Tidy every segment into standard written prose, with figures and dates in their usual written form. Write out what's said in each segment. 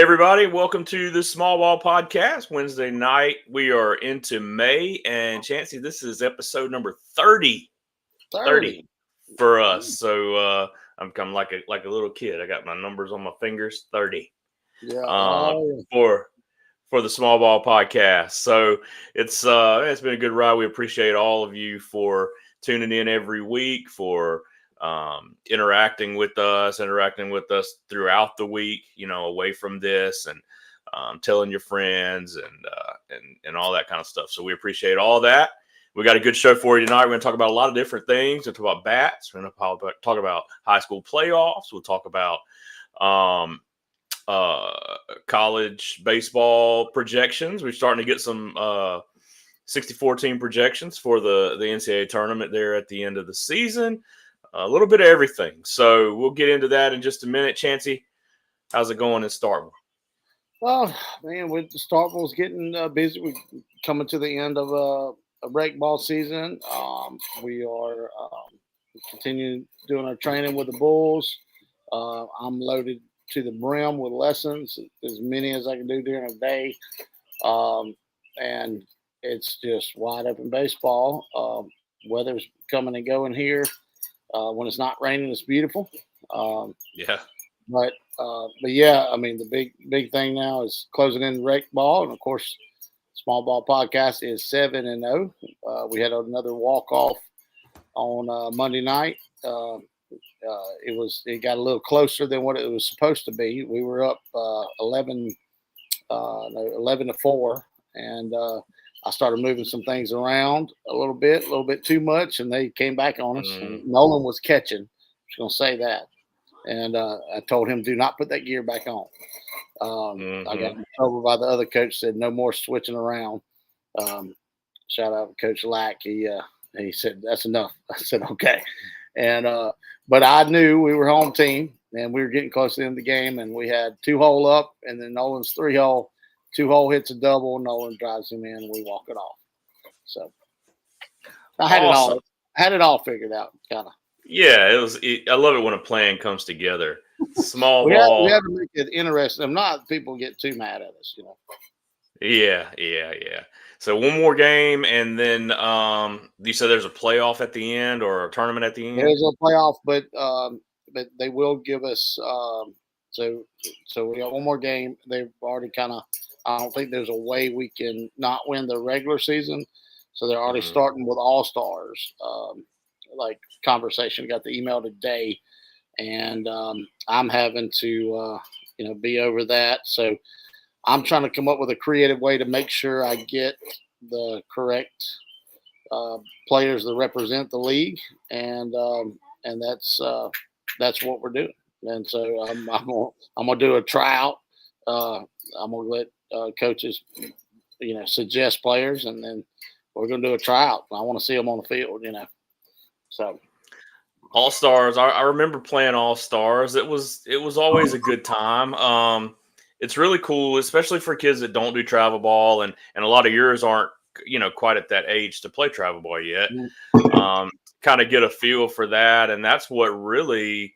everybody, welcome to the Small Ball Podcast. Wednesday night, we are into May, and Chancey, this is episode number 30. 30 for us. So I'm kind of like a little kid. I got my numbers on my fingers, 30. Yeah. For the Small Ball Podcast. So it's been a good ride. We appreciate all of you for tuning in every week, for interacting with us throughout the week, away from this, and telling your friends and all that kind of stuff. So we appreciate all that. We got a good show for you tonight. We're going to talk about a lot of different things. We'll talk about bats. We're going to talk about high school playoffs. We'll talk about college baseball projections. We're starting to get some 64 team projections for the NCAA tournament there at the end of the season. A little bit of everything. So we'll get into that in just a minute. Chancey, how's it going in Starkville? Well, man, with Starkville's getting busy. We're coming to the end of a rec ball season. We are continuing doing our training with the Bulls. I'm loaded to the brim with lessons, as many as I can do during a day. And it's just wide open baseball. Weather's coming and going here. When it's not raining, it's beautiful. Yeah. But yeah, I mean, the big thing now is closing in rec ball, and of course, Small Ball Podcast is 7-0. We had another walk off on Monday night. It got a little closer than what it was supposed to be. We were up 11 to 4, and I started moving some things around a little bit too much, and they came back on us. And Nolan was catching. I'm just gonna say that. And I told him, do not put that gear back on. I got in trouble by the other coach, said no more switching around. Shout out to Coach Lack. He said, that's enough. I said, okay. And but I knew we were home team, and we were getting close to the end of the game, and we had 2-hole up, and then Nolan's 3-hole. 2-hole hits a double, Nolan drives him in, and we walk it off. So I had it all figured out, kind of. Yeah, I love it when a plan comes together. Small ball. We have to make it interesting. If not, people get too mad at us, Yeah. So one more game, and then you said there's a playoff at the end or a tournament at the end. There's a playoff, but they will give us. So we got one more game. They've already kind of. I don't think there's a way we can not win the regular season. So they're already starting with all stars. Like conversation. Got the email today, and I'm having to be over that. So I'm trying to come up with a creative way to make sure I get the correct players that represent the league, and that's what we're doing. And so I'm gonna do a tryout. I'm gonna let coaches, suggest players, and then we're gonna do a tryout. I want to see them on the field, So All Stars. I remember playing All Stars. It was always a good time. It's really cool, especially for kids that don't do travel ball, and a lot of yours aren't, quite at that age to play travel ball yet. Kind of get a feel for that, and that's what really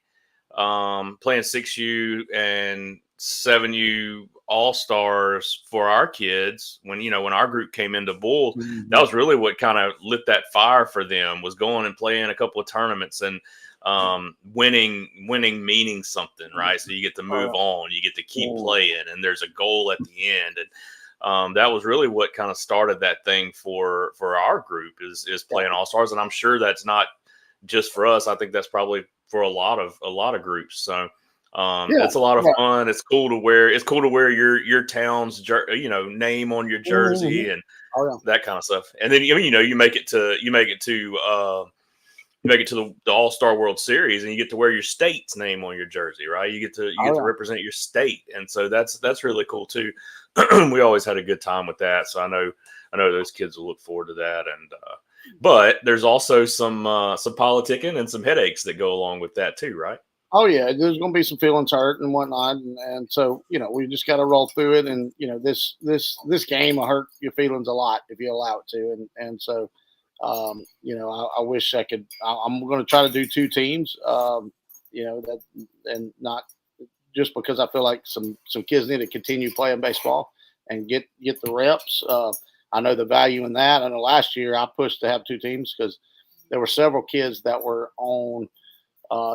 playing 6U and 7U All Stars for our kids when our group came into Bull, that was really what kind of lit that fire for them, was going and playing a couple of tournaments and winning meaning something, right? So you get to move on, you get to keep playing, and there's a goal at the end. And that was really what kind of started that thing for our group is playing All Stars. And I'm sure that's not just for us. I think that's probably for a lot of groups. So it's a lot of fun. It's cool to wear. It's cool to wear your town's name on your jersey and that kind of stuff. And then you make it to the All-Star World Series, and you get to wear your state's name on your jersey, right? You get to represent your state, and so that's really cool too. We always had a good time with that, so I know those kids will look forward to that. And but there's also some politicking and some headaches that go along with that too, right? Oh yeah, there's going to be some feelings hurt and whatnot, and so we just got to roll through it. And this game will hurt your feelings a lot if you allow it to, and so I wish I could. I'm going to try to do two teams, that and not just because I feel like some kids need to continue playing baseball and get the reps. I know the value in that. I know last year I pushed to have 2 teams because there were several kids that were on.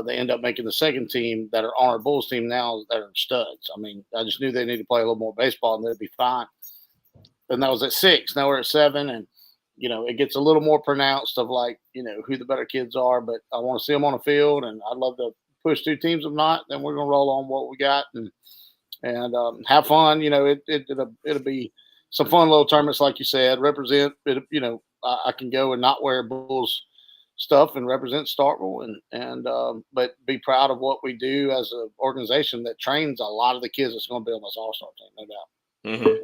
They end up making the second team that are on our Bulls team now that are studs. I mean, I just knew they needed to play a little more baseball and they'd be fine. And that was at 6. Now we're at 7, and it gets a little more pronounced of like who the better kids are. But I want to see them on the field, and I'd love to push 2 teams. If not, then we're gonna roll on what we got and have fun. It'll be some fun little tournaments, like you said. Represent it. I can go and not wear Bulls stuff and represent Starkville but be proud of what we do as an organization that trains a lot of the kids that's going to be on this all-star team, no doubt. Mm-hmm.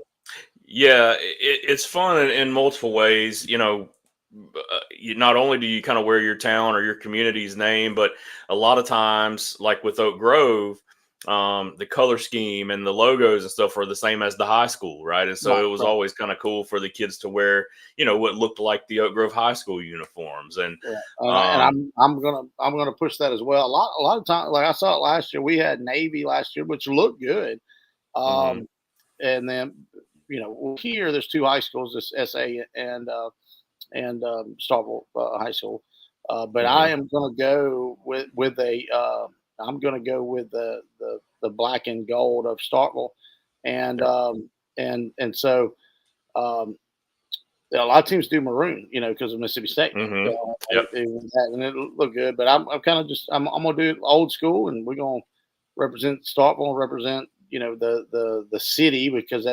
Yeah, it's fun in multiple ways. Not only do you kind of wear your town or your community's name, but a lot of times, like with Oak Grove, the color scheme and the logos and stuff are the same as the high school, right? And so it was always kind of cool for the kids to wear, what looked like the Oak Grove High School uniforms. And and I'm gonna push that as well. A lot of times, like I saw it last year, we had Navy last year, which looked good. And then here there's 2 high schools, this SA and Starkville High School. But I am going to go with I'm going to go with the black and gold of Starkville, and so a lot of teams do maroon, because of Mississippi State. So, and it looked good, but I'm kind of I'm going to do it old school, and we're going to represent Starkville, represent the city, because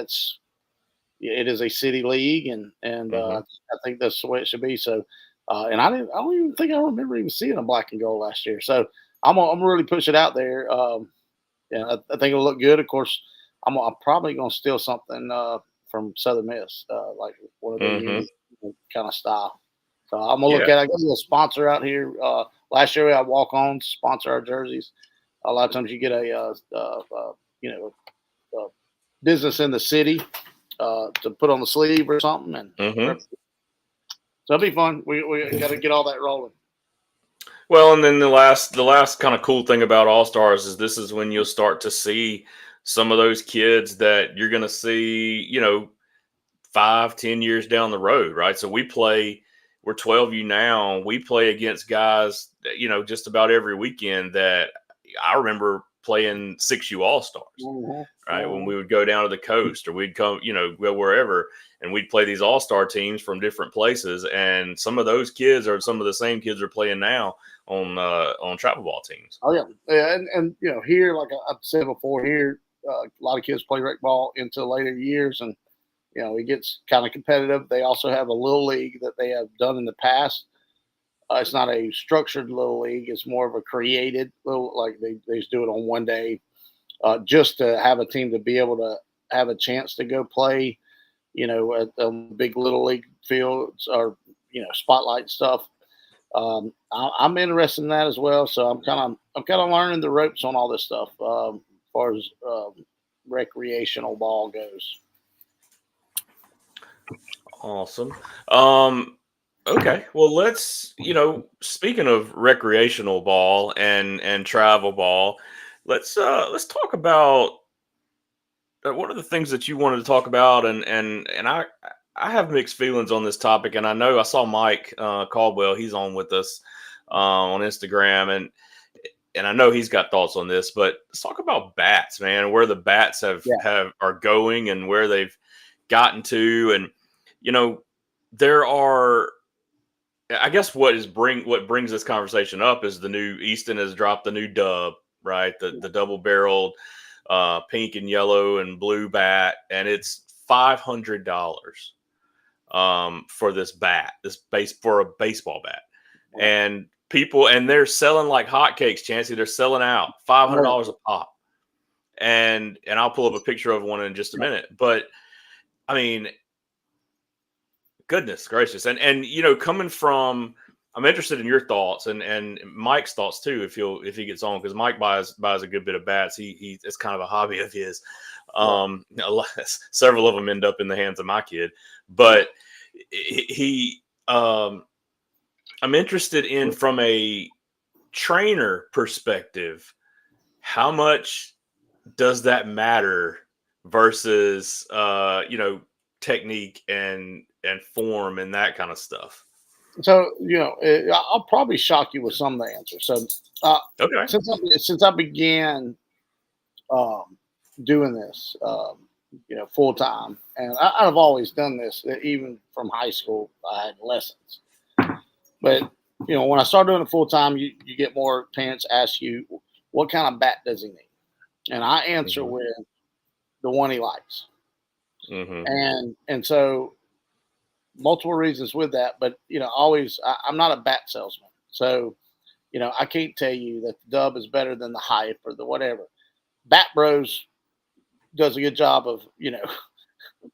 it is a city league, and I think that's the way it should be. So, and I don't even think I remember even seeing a black and gold last year. So I'm gonna really push it out there. I think it'll look good. Of course, I'm probably gonna steal something from Southern Miss, like one of their kind of style. So I'm gonna look at. I got a sponsor out here. Last year we had Walk On sponsor our jerseys. A lot of times you get a business in the city to put on the sleeve or something, and so it'll be fun. We got to get all that rolling. Well, and then the last kind of cool thing about All Stars is this is when you'll start to see some of those kids that you're going to see, 5-10 years down the road, right? So we're 12U now. We play against guys, just about every weekend that I remember playing 6U All Stars, right? When we would go down to the coast, or we'd come, go wherever, and we'd play these All-Star teams from different places. And some of those kids are some of the same kids are playing now on travel ball teams. Oh yeah. And here, like I've said before, here a lot of kids play rec ball into later years, and it gets kind of competitive. They also have a little league that they have done in the past. It's not a structured little league. It's more of a created little, like they just do it on one day, just to have a team to be able to have a chance to go play, at big little league fields or, spotlight stuff. I'm interested in that as well. So I'm kind of learning the ropes on all this stuff, as far as recreational ball goes. Awesome. Okay, well, let's, speaking of recreational ball and travel ball, let's talk about what are the things that you wanted to talk about, and I have mixed feelings on this topic, and I know I saw Mike Caldwell, he's on with us on Instagram, and I know he's got thoughts on this, but let's talk about bats, man, where the bats are going and where they've gotten to, and there are. I guess what brings this conversation up is the new Easton has dropped the new dub, right? The double barreled pink and yellow and blue bat, and it's $500 for this bat, for a baseball bat, and they're selling like hotcakes. Chancey, they're selling out $500 a pop, and I'll pull up a picture of one in just a minute, but I mean. Goodness gracious. And coming from, I'm interested in your thoughts and Mike's thoughts too, if he gets on, because Mike buys a good bit of bats. It's kind of a hobby of his. Several of them end up in the hands of my kid, but I'm interested in, from a trainer perspective, how much does that matter versus technique and form and that kind of stuff? So I'll probably shock you with some of the answers. So Okay. since I began doing this, full time, and I've always done this. Even from high school, I had lessons. But when I started doing it full time, you get more parents ask you, what kind of bat does he need? And I answer Mhm. with the one he likes. Mhm. And so multiple reasons with that, but I'm not a bat salesman. So, I can't tell you that the dub is better than the hype or the whatever. Bat Bros does a good job of,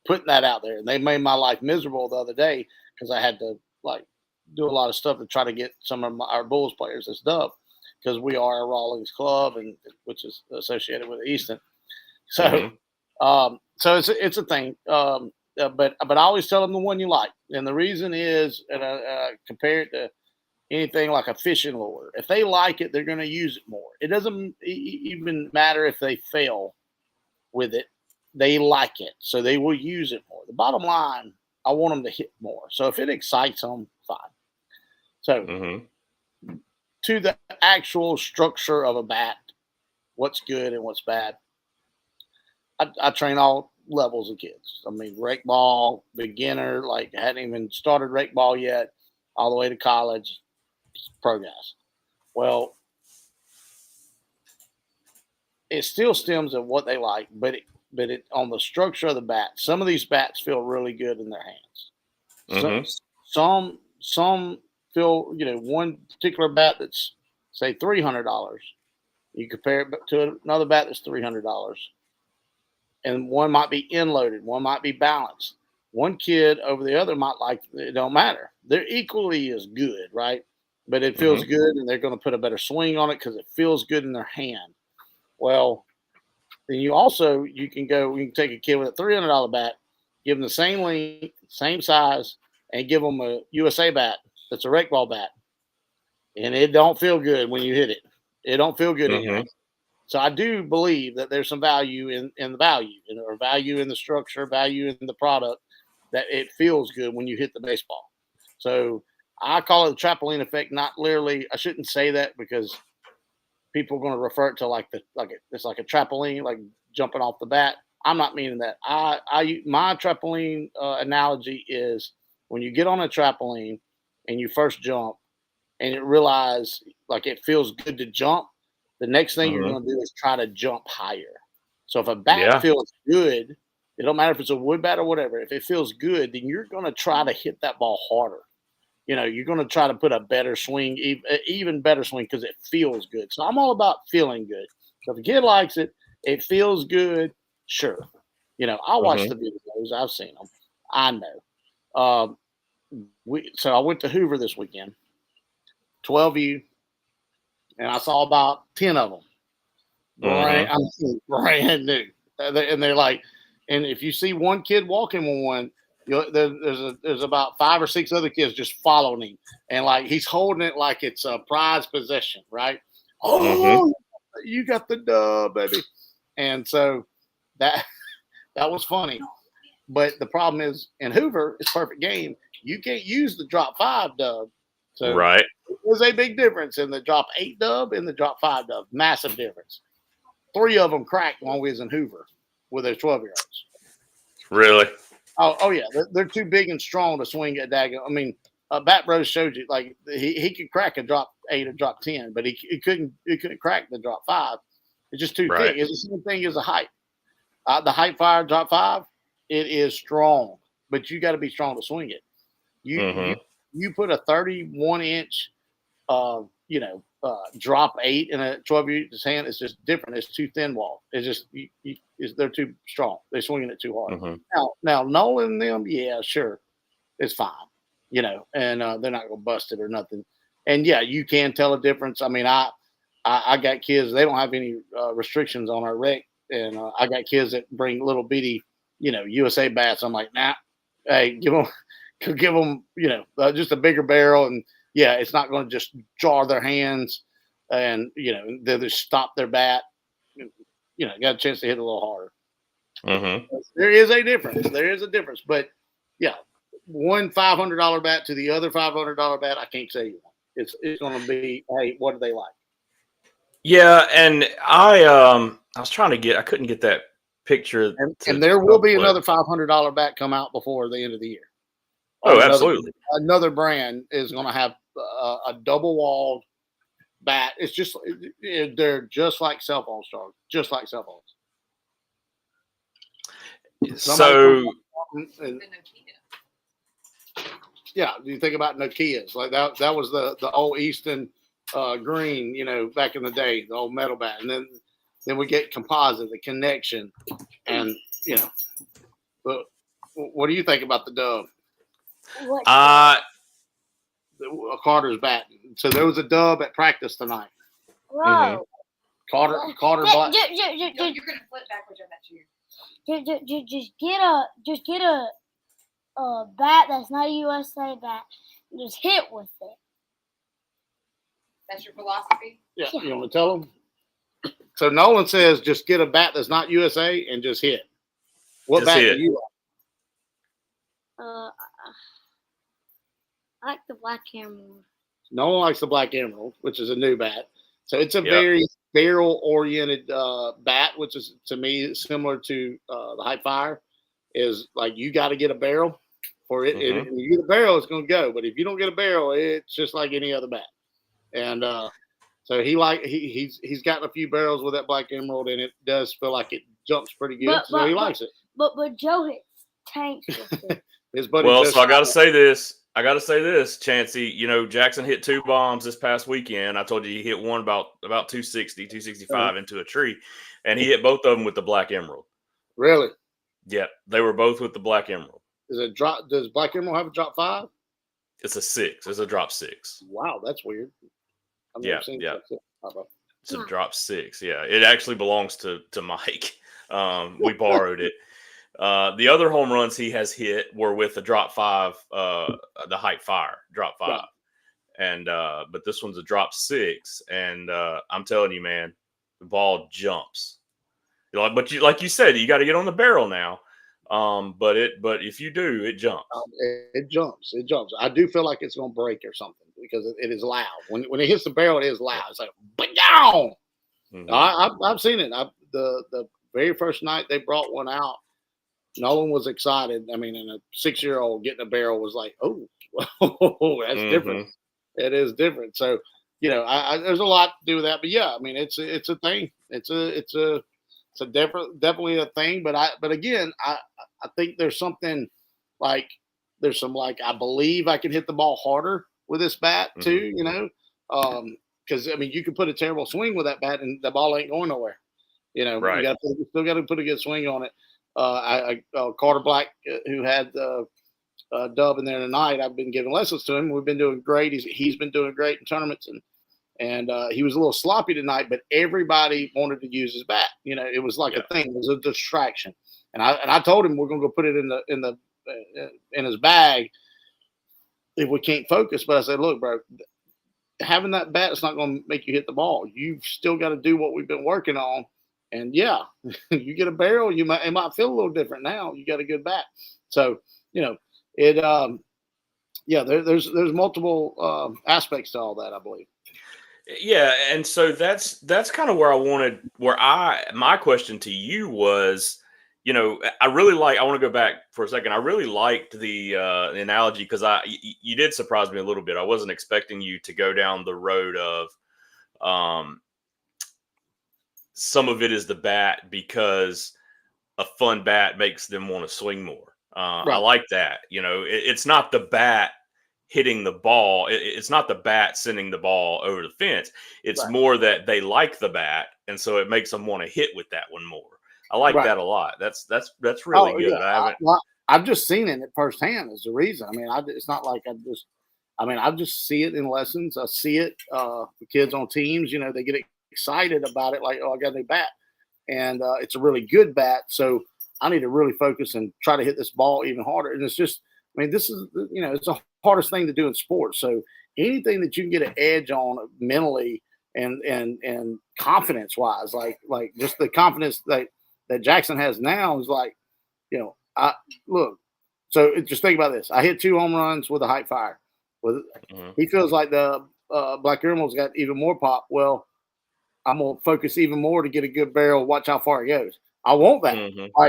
putting that out there. And they made my life miserable the other day because I had to like do a lot of stuff to try to get some of our Bulls players as dub because we are a Rawlings club and which is associated with Easton. So, Mhm. so it's a thing. But I always tell them the one you like, and the reason is, and compare it to anything like a fishing lure. If they like it, they're going to use it more. It doesn't even matter if they fail with it; they like it, so they will use it more. The bottom line, I want them to hit more. So if it excites them, fine. So Mhm. to the actual structure of a bat, what's good and what's bad. I train all levels of kids. I mean, rec ball, beginner, like hadn't even started rec ball yet, all the way to college, pro guys. Well, it still stems of what they like, but it on the structure of the bat. Some of these bats feel really good in their hands. So, Mhm. some feel one particular bat that's say $300. You compare it to another bat that's $300, and one might be end loaded, one might be balanced. One kid over the other might like it. Don't matter. They're equally as good, right? But it feels Mhm. good, and they're going to put a better swing on it because it feels good in their hand. Well, then you can go. You can take a kid with a $300 bat, give them the same length, same size, and give them a USA bat that's a rec ball bat, and it don't feel good when you hit it. It don't feel good in your Mhm. hand. So I do believe that there's some value in the value, or value in the structure, value in the product, that it feels good when you hit the baseball. So I call it the trampoline effect. Not literally. I shouldn't say that because people are going to refer it to it's like a trampoline, like jumping off the bat. I'm not meaning that. My trampoline analogy is when you get on a trampoline and you first jump and you realize like it feels good to jump. The next thing you're Mhm. going to do is try to jump higher. So if a bat Yeah. feels good, it don't matter if it's a wood bat or whatever. If it feels good, then you're going to try to hit that ball harder. You're going to try to put a better swing, even better swing because it feels good. So I'm all about feeling good. So if a kid likes it, it feels good. Sure, I'll watch Mhm. the videos. I've seen them. I know. So I went to Hoover this weekend, 12U, and I saw about 10 of them. Brand, Mhm. brand new, and they're like, and if you see one kid walking with one, there's about 5 or 6 other kids just following him, and like he's holding it like it's a prized possession, right? Mhm. Oh, you got the dub, baby, and so that that was funny. But the problem is in Hoover, it's perfect game. You can't use the drop 5 dub, so Right. there's a big difference in the drop 8 dub and the drop 5 dub. Massive difference. 3 of them cracked when we was in Hoover with their 12-year-olds. Really. Oh yeah, they're too big and strong to swing at that. I mean, Bat Bros showed you like he could crack a drop 8 or drop 10, but he couldn't crack the drop 5. It's just too Right. thick. It's the same thing as a height. The height fire drop 5, it is strong, but you got to be strong to swing it. You you Mhm. you put a 31-inch drop 8 in a 12-year-old's hand. It's just different. It's too thin wall. It's just they're too strong. They're swinging it too hard. Mhm. Now Nolan and them, yeah, sure, it's fine, and they're not gonna bust it or nothing. And yeah, you can tell a difference. I mean, I got kids. They don't have any restrictions on our rec, and I got kids that bring little bitty, USA bats. I'm like, nah, hey, give them, just a bigger barrel, and yeah, it's not going to just jar their hands, and they just stop their bat. got a chance to hit a little harder. Mm-hmm. There is a difference. There is a difference. But yeah, one $500 bat to the other $500 bat, I can't tell you one. It's going to be, hey, what do they like? Yeah, and I was trying to get, I couldn't get that picture. And there will be another $500 bat come out before the end of the year. Oh, absolutely. Another brand is going to have a double walled bat. It's just, they're just like cell phone stars, just like cell phones. So, yeah, you think about Nokias, like that was the old Easton green, back in the day, the old metal bat. And then we get composite, the connection, and but what do you think about the Dove? Carter's bat. So there was a Dove at practice tonight. Whoa. Mm-hmm. Carter Black. You're gonna flip backwards on that too. Just get a bat that's not a USA bat and just hit with it. That's your philosophy? Yeah, you want to tell them? So Nolan says just get a bat that's not USA and just hit. What Just bat hit. do you like? I like the Black Emerald. No one likes the Black Emerald, which is a new bat. So it's a Yep. very barrel-oriented bat, which is, to me, similar to the Hype Fire. Is like you got to get a barrel for it. Mhm. If you get a barrel, it's going to go. But if you don't get a barrel, it's just like any other bat. And so he's gotten a few barrels with that Black Emerald, and it does feel like it jumps pretty good. So he likes it. But Joe hits tanks with it. His buddy. well, just so I got to say this, Chancey. Jackson hit 2 bombs this past weekend. I told you he hit one about 260, 265 into a tree, and he hit both of them with the Black Emerald. Really? Yeah, they were both with the Black Emerald. Does Black Emerald have a drop 5? It's a 6. It's a drop 6. Wow, that's weird. I've never seen that. It's a drop 6. Yeah, it actually belongs to Mike. We borrowed it. The other home runs he has hit were with the drop 5, the Hype Fire drop 5, Right. and but this one's a drop 6, and I'm telling you, man, the ball jumps. But like you said, you got to get on the barrel now. But if you do, it jumps. It jumps. It jumps. I do feel like it's going to break or something because it is loud. When it hits the barrel, it is loud. It's like, ba-yow! Mhm. I've seen it. The very first night they brought one out, Nolan was excited. I mean, and a 6-year-old getting a barrel was like, oh, that's different. It is different. So, there's a lot to do with that. But yeah, I mean, it's a thing. It's definitely a thing. But again, I think there's something like I believe I can hit the ball harder with this bat too. Because I mean, you can put a terrible swing with that bat and the ball ain't going nowhere. Right. You still got to put a good swing on it. Carter Black, who had Dub in there tonight, I've been giving lessons to him. We've been doing great. He's been doing great in tournaments, and he was a little sloppy tonight, but everybody wanted to use his bat. It was like a thing. It was a distraction, and I told him we're going to go put it in his bag if we can't focus. But I said, look, bro, having that bat is not going to make you hit the ball. You've still got to do what we've been working on. And yeah, you get a barrel, it might feel a little different now. You got a good bat. So, there's multiple aspects to all that, I believe. Yeah, and so that's kind of where my question to you was, I want to go back for a second. I really liked the analogy because you did surprise me a little bit. I wasn't expecting you to go down the road of some of it is the bat because a fun bat makes them want to swing more. Right. I like that. It's not the bat hitting the ball. It's not the bat sending the ball over the fence. It's more that they like the bat, and so it makes them want to hit with that one more. I like that a lot. That's really good. Yeah. I've just seen it firsthand is the reason. I mean, it's not like I just see it in lessons. I see it. The kids on teams, they get excited about it. Like, oh, I got a new bat, and it's a really good bat. So I need to really focus and try to hit this ball even harder. And it's just, I mean, this is, it's the hardest thing to do in sports. So anything that you can get an edge on mentally and confidence wise, like just the confidence that Jackson has now is like, I look. So just think about this. I hit 2 home runs with a height fire. He feels like the Black Earmal's got even more pop. Well, I'm gonna focus even more to get a good barrel. Watch how far it goes. I want that.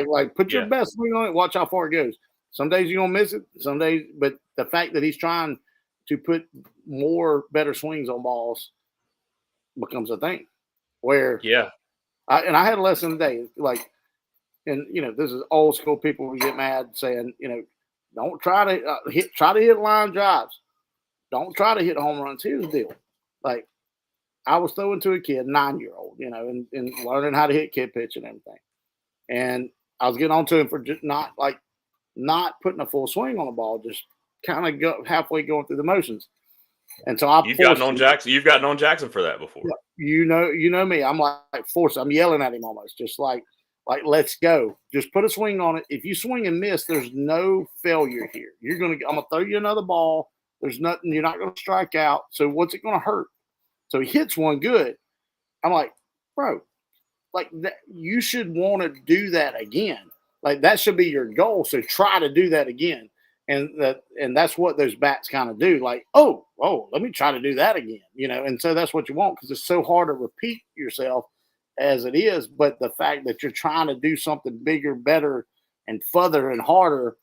Like put your best swing on it. Watch how far it goes. Some days you're gonna miss it. Some days, but the fact that he's trying to put more better swings on balls becomes a thing. Where I had a lesson today. Like, and this is old school people who get mad saying, don't try to hit line drives. Don't try to hit home runs. Here's the deal. Like, I was throwing to a kid, 9-year-old, and learning how to hit kid pitch and everything. And I was getting on to him for just not putting a full swing on the ball, just kind of halfway going through the motions. And so You've gotten on Jackson. You've gotten on Jackson for that before. You know me. I'm like forced. I'm yelling at him almost, just like let's go. Just put a swing on it. If you swing and miss, there's no failure here. I'm gonna throw you another ball. There's nothing. You're not gonna strike out. So what's it gonna hurt? So he hits one good. I'm like, bro, like that, you should want to do that again. Like that should be your goal. So try to do that again. And that's what those bats kind of do. Like, oh, let me try to do that again. And so that's what you want, because it's so hard to repeat yourself as it is. But the fact that you're trying to do something bigger, better, and further and harder,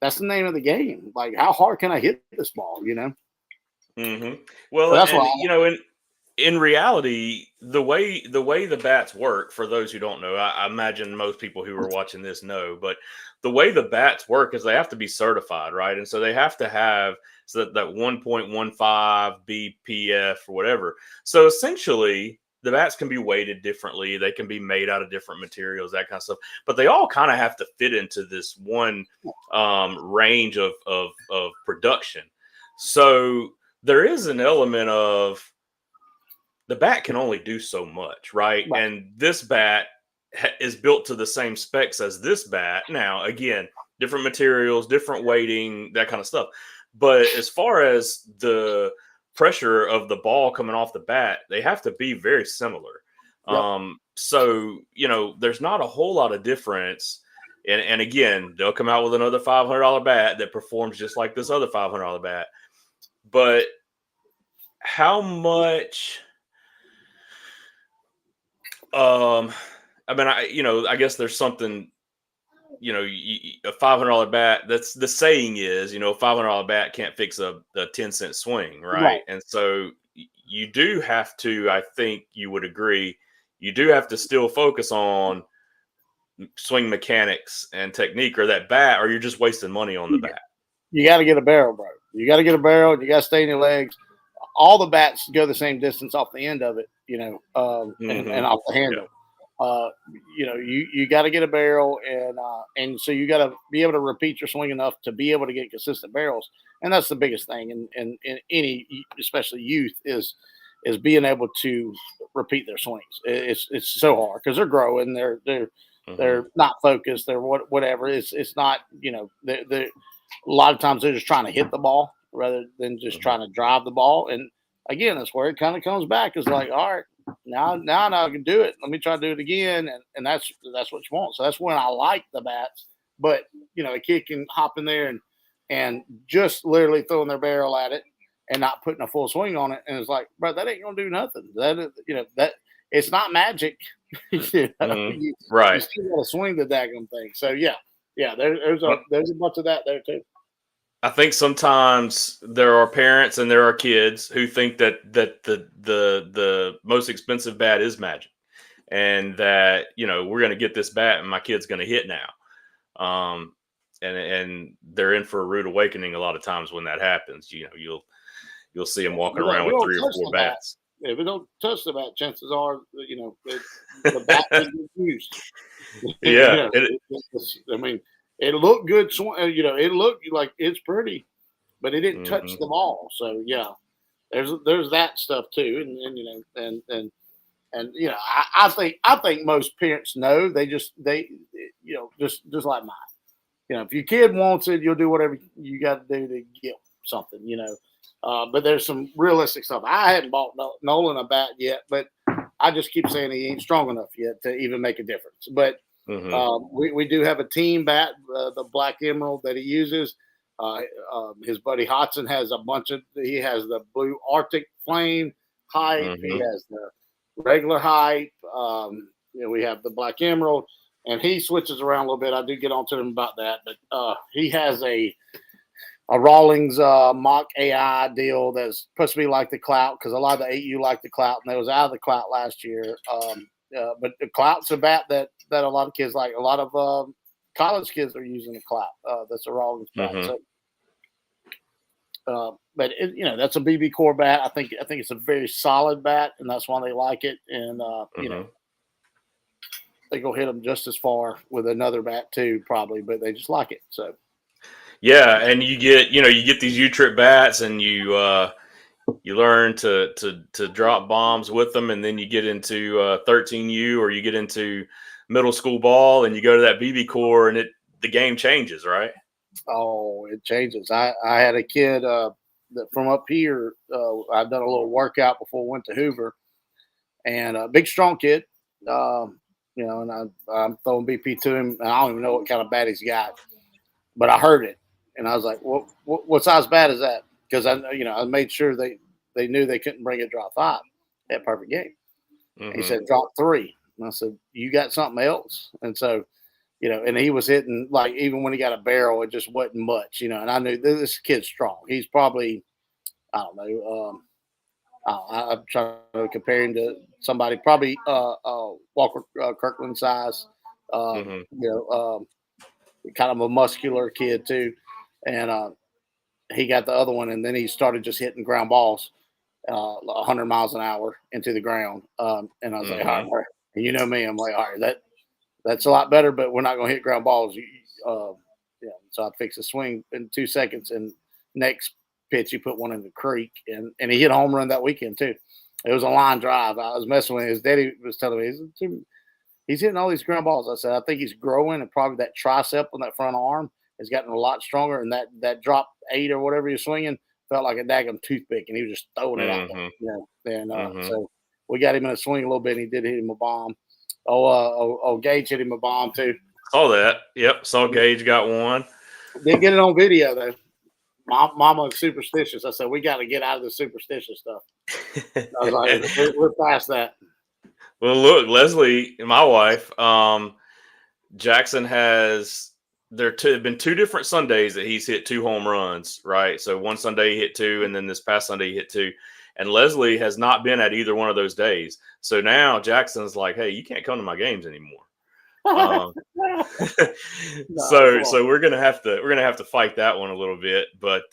that's the name of the game. Like, how hard can I hit this ball? Well, so that's why in reality, the way the bats work, for those who don't know, I imagine most people who are watching this know, but the way the bats work is they have to be certified, right? And so they have to have that 1.15 BPF or whatever. So essentially, the bats can be weighted differently. They can be made out of different materials, that kind of stuff. But they all kind of have to fit into this one range of production. So there is an element of the bat can only do so much, right? And this bat is built to the same specs as this bat. Now, again, different materials, different weighting, that kind of stuff. But as far as the pressure of the ball coming off the bat, they have to be very similar. So, there's not a whole lot of difference. And again, they'll come out with another $500 bat that performs just like this other $500 bat. But how much... I guess there's something, a $500 bat. That's the saying is, a $500 bat can't fix a 10-cent swing, right? And so you do have to, I think you would agree, you do have to still focus on swing mechanics and technique, or that bat, or you're just wasting money on the bat. You got to get a barrel, bro. You got to get a barrel. You got to stay in your legs. All the bats go the same distance off the end of it, and off the handle. You got to get a barrel, and so you got to be able to repeat your swing enough to be able to get consistent barrels, and that's the biggest thing. In any, especially youth, is being able to repeat their swings. It's so hard because they're growing, they're not focused, they're whatever. It's not, they're a lot of times they're just trying to hit the ball rather than just trying to drive the ball. And again, that's where it kind of comes back. It's like, all right, now I can do it. Let me try to do it again. And that's what you want. So that's when I like the bats. But, a kid can hop in there and just literally throwing their barrel at it and not putting a full swing on it. And it's like, bro, that ain't going to do nothing. That it's not magic. Right. You still got to swing the daggum thing. So, yeah, there's a bunch of that there, too. I think sometimes there are parents and there are kids who think that the most expensive bat is magic, and that we're going to get this bat and my kid's going to hit now, and they're in for a rude awakening a lot of times when that happens. You'll see them walking around with 3 or 4 bats. If we don't touch the bat, chances are the bat is used. Yeah, it looked good. It looked like it's pretty, but it didn't touch the ball. So yeah, there's that stuff too. I think most parents know. They just like mine. If your kid wants it, you'll do whatever you got to do to get something. But there's some realistic stuff. I hadn't bought Nolan a bat yet, but I just keep saying he ain't strong enough yet to even make a difference. But we do have a team bat, the Black Emerald that he uses. His buddy Hodson has a bunch of. He has the blue Arctic Flame height. He has the regular height. We have the Black Emerald, and he switches around a little bit. I do get on to him about that, but he has a Rawlings mock AI deal that's supposed to be like the Clout, because a lot of the 8U like the Clout, and they was out of the Clout last year. But the Clout's a bat that a lot of kids like. A lot of college kids are using the Clout. That's a Rawlings bat. But that's a BB Core bat. I think it's a very solid bat, and that's why they like it. And they go hit them just as far with another bat too, probably, but they just like it. So. Yeah, and you get these U-trip bats, and you learn to drop bombs with them, and then you get into 13U, or you get into middle school ball, and you go to that BB Core, and the game changes, right? Oh, it changes. I had a kid that from up here. I've done a little workout before I went to Hoover, and a big, strong kid. And I'm throwing BP to him, and I don't even know what kind of bat he's got, but I heard it. And I was like, what size bat is that? Because I made sure they knew they couldn't bring a drop 5 at Perfect Game. He said, drop 3. And I said, you got something else? And so, and he was hitting, like, even when he got a barrel, it just wasn't much, and I knew this kid's strong. He's probably, I don't know, I'm trying to compare him to somebody, probably Walker Kirkland size, kind of a muscular kid too. And he got the other one, and then he started just hitting ground balls 100 miles an hour into the ground. And I was like, all right. And you know me, I'm like, all right, that's a lot better, but we're not going to hit ground balls. So I fixed the swing in 2 seconds, and next pitch he put one in the creek, and he hit a home run that weekend too. It was a line drive. I was messing with him. His daddy was telling me he's hitting all these ground balls. I said, I think he's growing, and probably that tricep on that front arm has gotten a lot stronger, and that drop 8 or whatever you're swinging felt like a daggum toothpick, and he was just throwing it out there. So we got him in a swing a little bit, and he did hit him a bomb. Gage hit him a bomb too. Saw that. Yep, saw Gage got one. Didn't get it on video though. Mama was superstitious. I said, we got to get out of the superstitious stuff. I was like, we're past that. Well, look, Leslie, my wife, Jackson has – there have been 2 different Sundays that he's hit 2 home runs, right? So one Sunday he hit 2, and then this past Sunday he hit 2. And Leslie has not been at either one of those days. So now Jackson's like, hey, you can't come to my games anymore. So we're gonna have to fight that one a little bit, but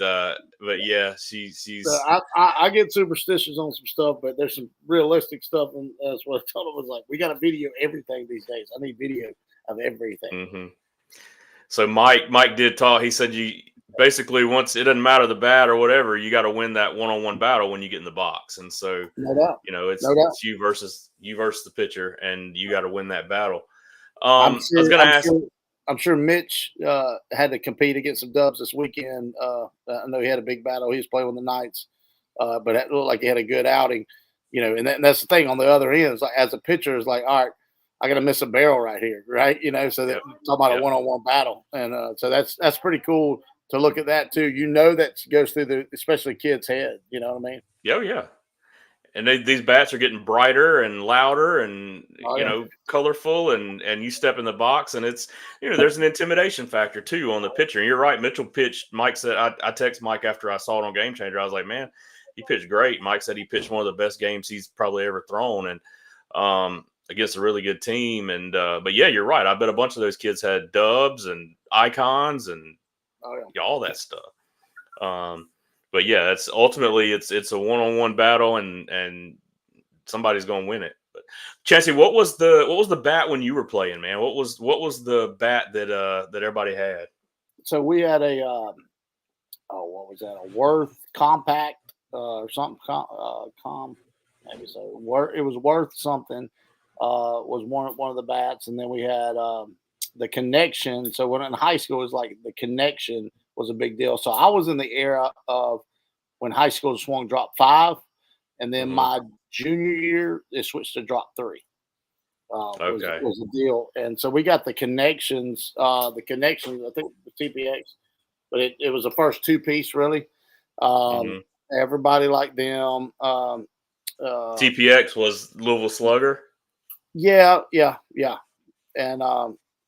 yeah, she's. So I get superstitious on some stuff, but there's some realistic stuff, and that's what I told him was like, we got to video everything these days. I need video of everything. So Mike did talk. He said you basically, once it doesn't matter the bat or whatever, you got to win that one-on-one battle when you get in the box, and so it's you versus the pitcher, and you got to win that battle. I was going to ask. I'm sure Mitch had to compete against some dubs this weekend. I know he had a big battle. He was playing with the Knights, but it looked like he had a good outing. And that's the thing on the other end. Is like, as a pitcher, is like, all right, I got to miss a barrel right here, right? So that talking about a one-on-one battle, and so that's pretty cool to look at that too. That goes through especially kids' head. You know what I mean? Yeah. And these bats are getting brighter and louder and, colorful, and you step in the box, and it's, there's an intimidation factor too on the pitcher. And you're right. Mitchell pitched. Mike said, I text Mike after I saw it on Game Changer. I was like, man, he pitched great. Mike said he pitched one of the best games he's probably ever thrown, and against a really good team. And, but yeah, you're right. I bet a bunch of those kids had dubs and icons and all that stuff. But yeah, it's ultimately it's a one-on-one battle, and somebody's going to win it. But Chancey, what was the bat when you were playing, man? What was the bat that everybody had? So we had a what was that? A Worth Compact or something? Maybe so. It was Worth something. Was one of the bats, and then we had the Connection. So when in high school, it was like the Connection was a big deal. So I was in the era of when high school swung drop 5, and then Mhm. my junior year they switched to drop 3. Okay. Was the deal, and so we got the connections. The connections, I think, the TPX, but it was the first 2-piece really. Mhm. Everybody liked them. TPX was Louisville Slugger. Yeah, and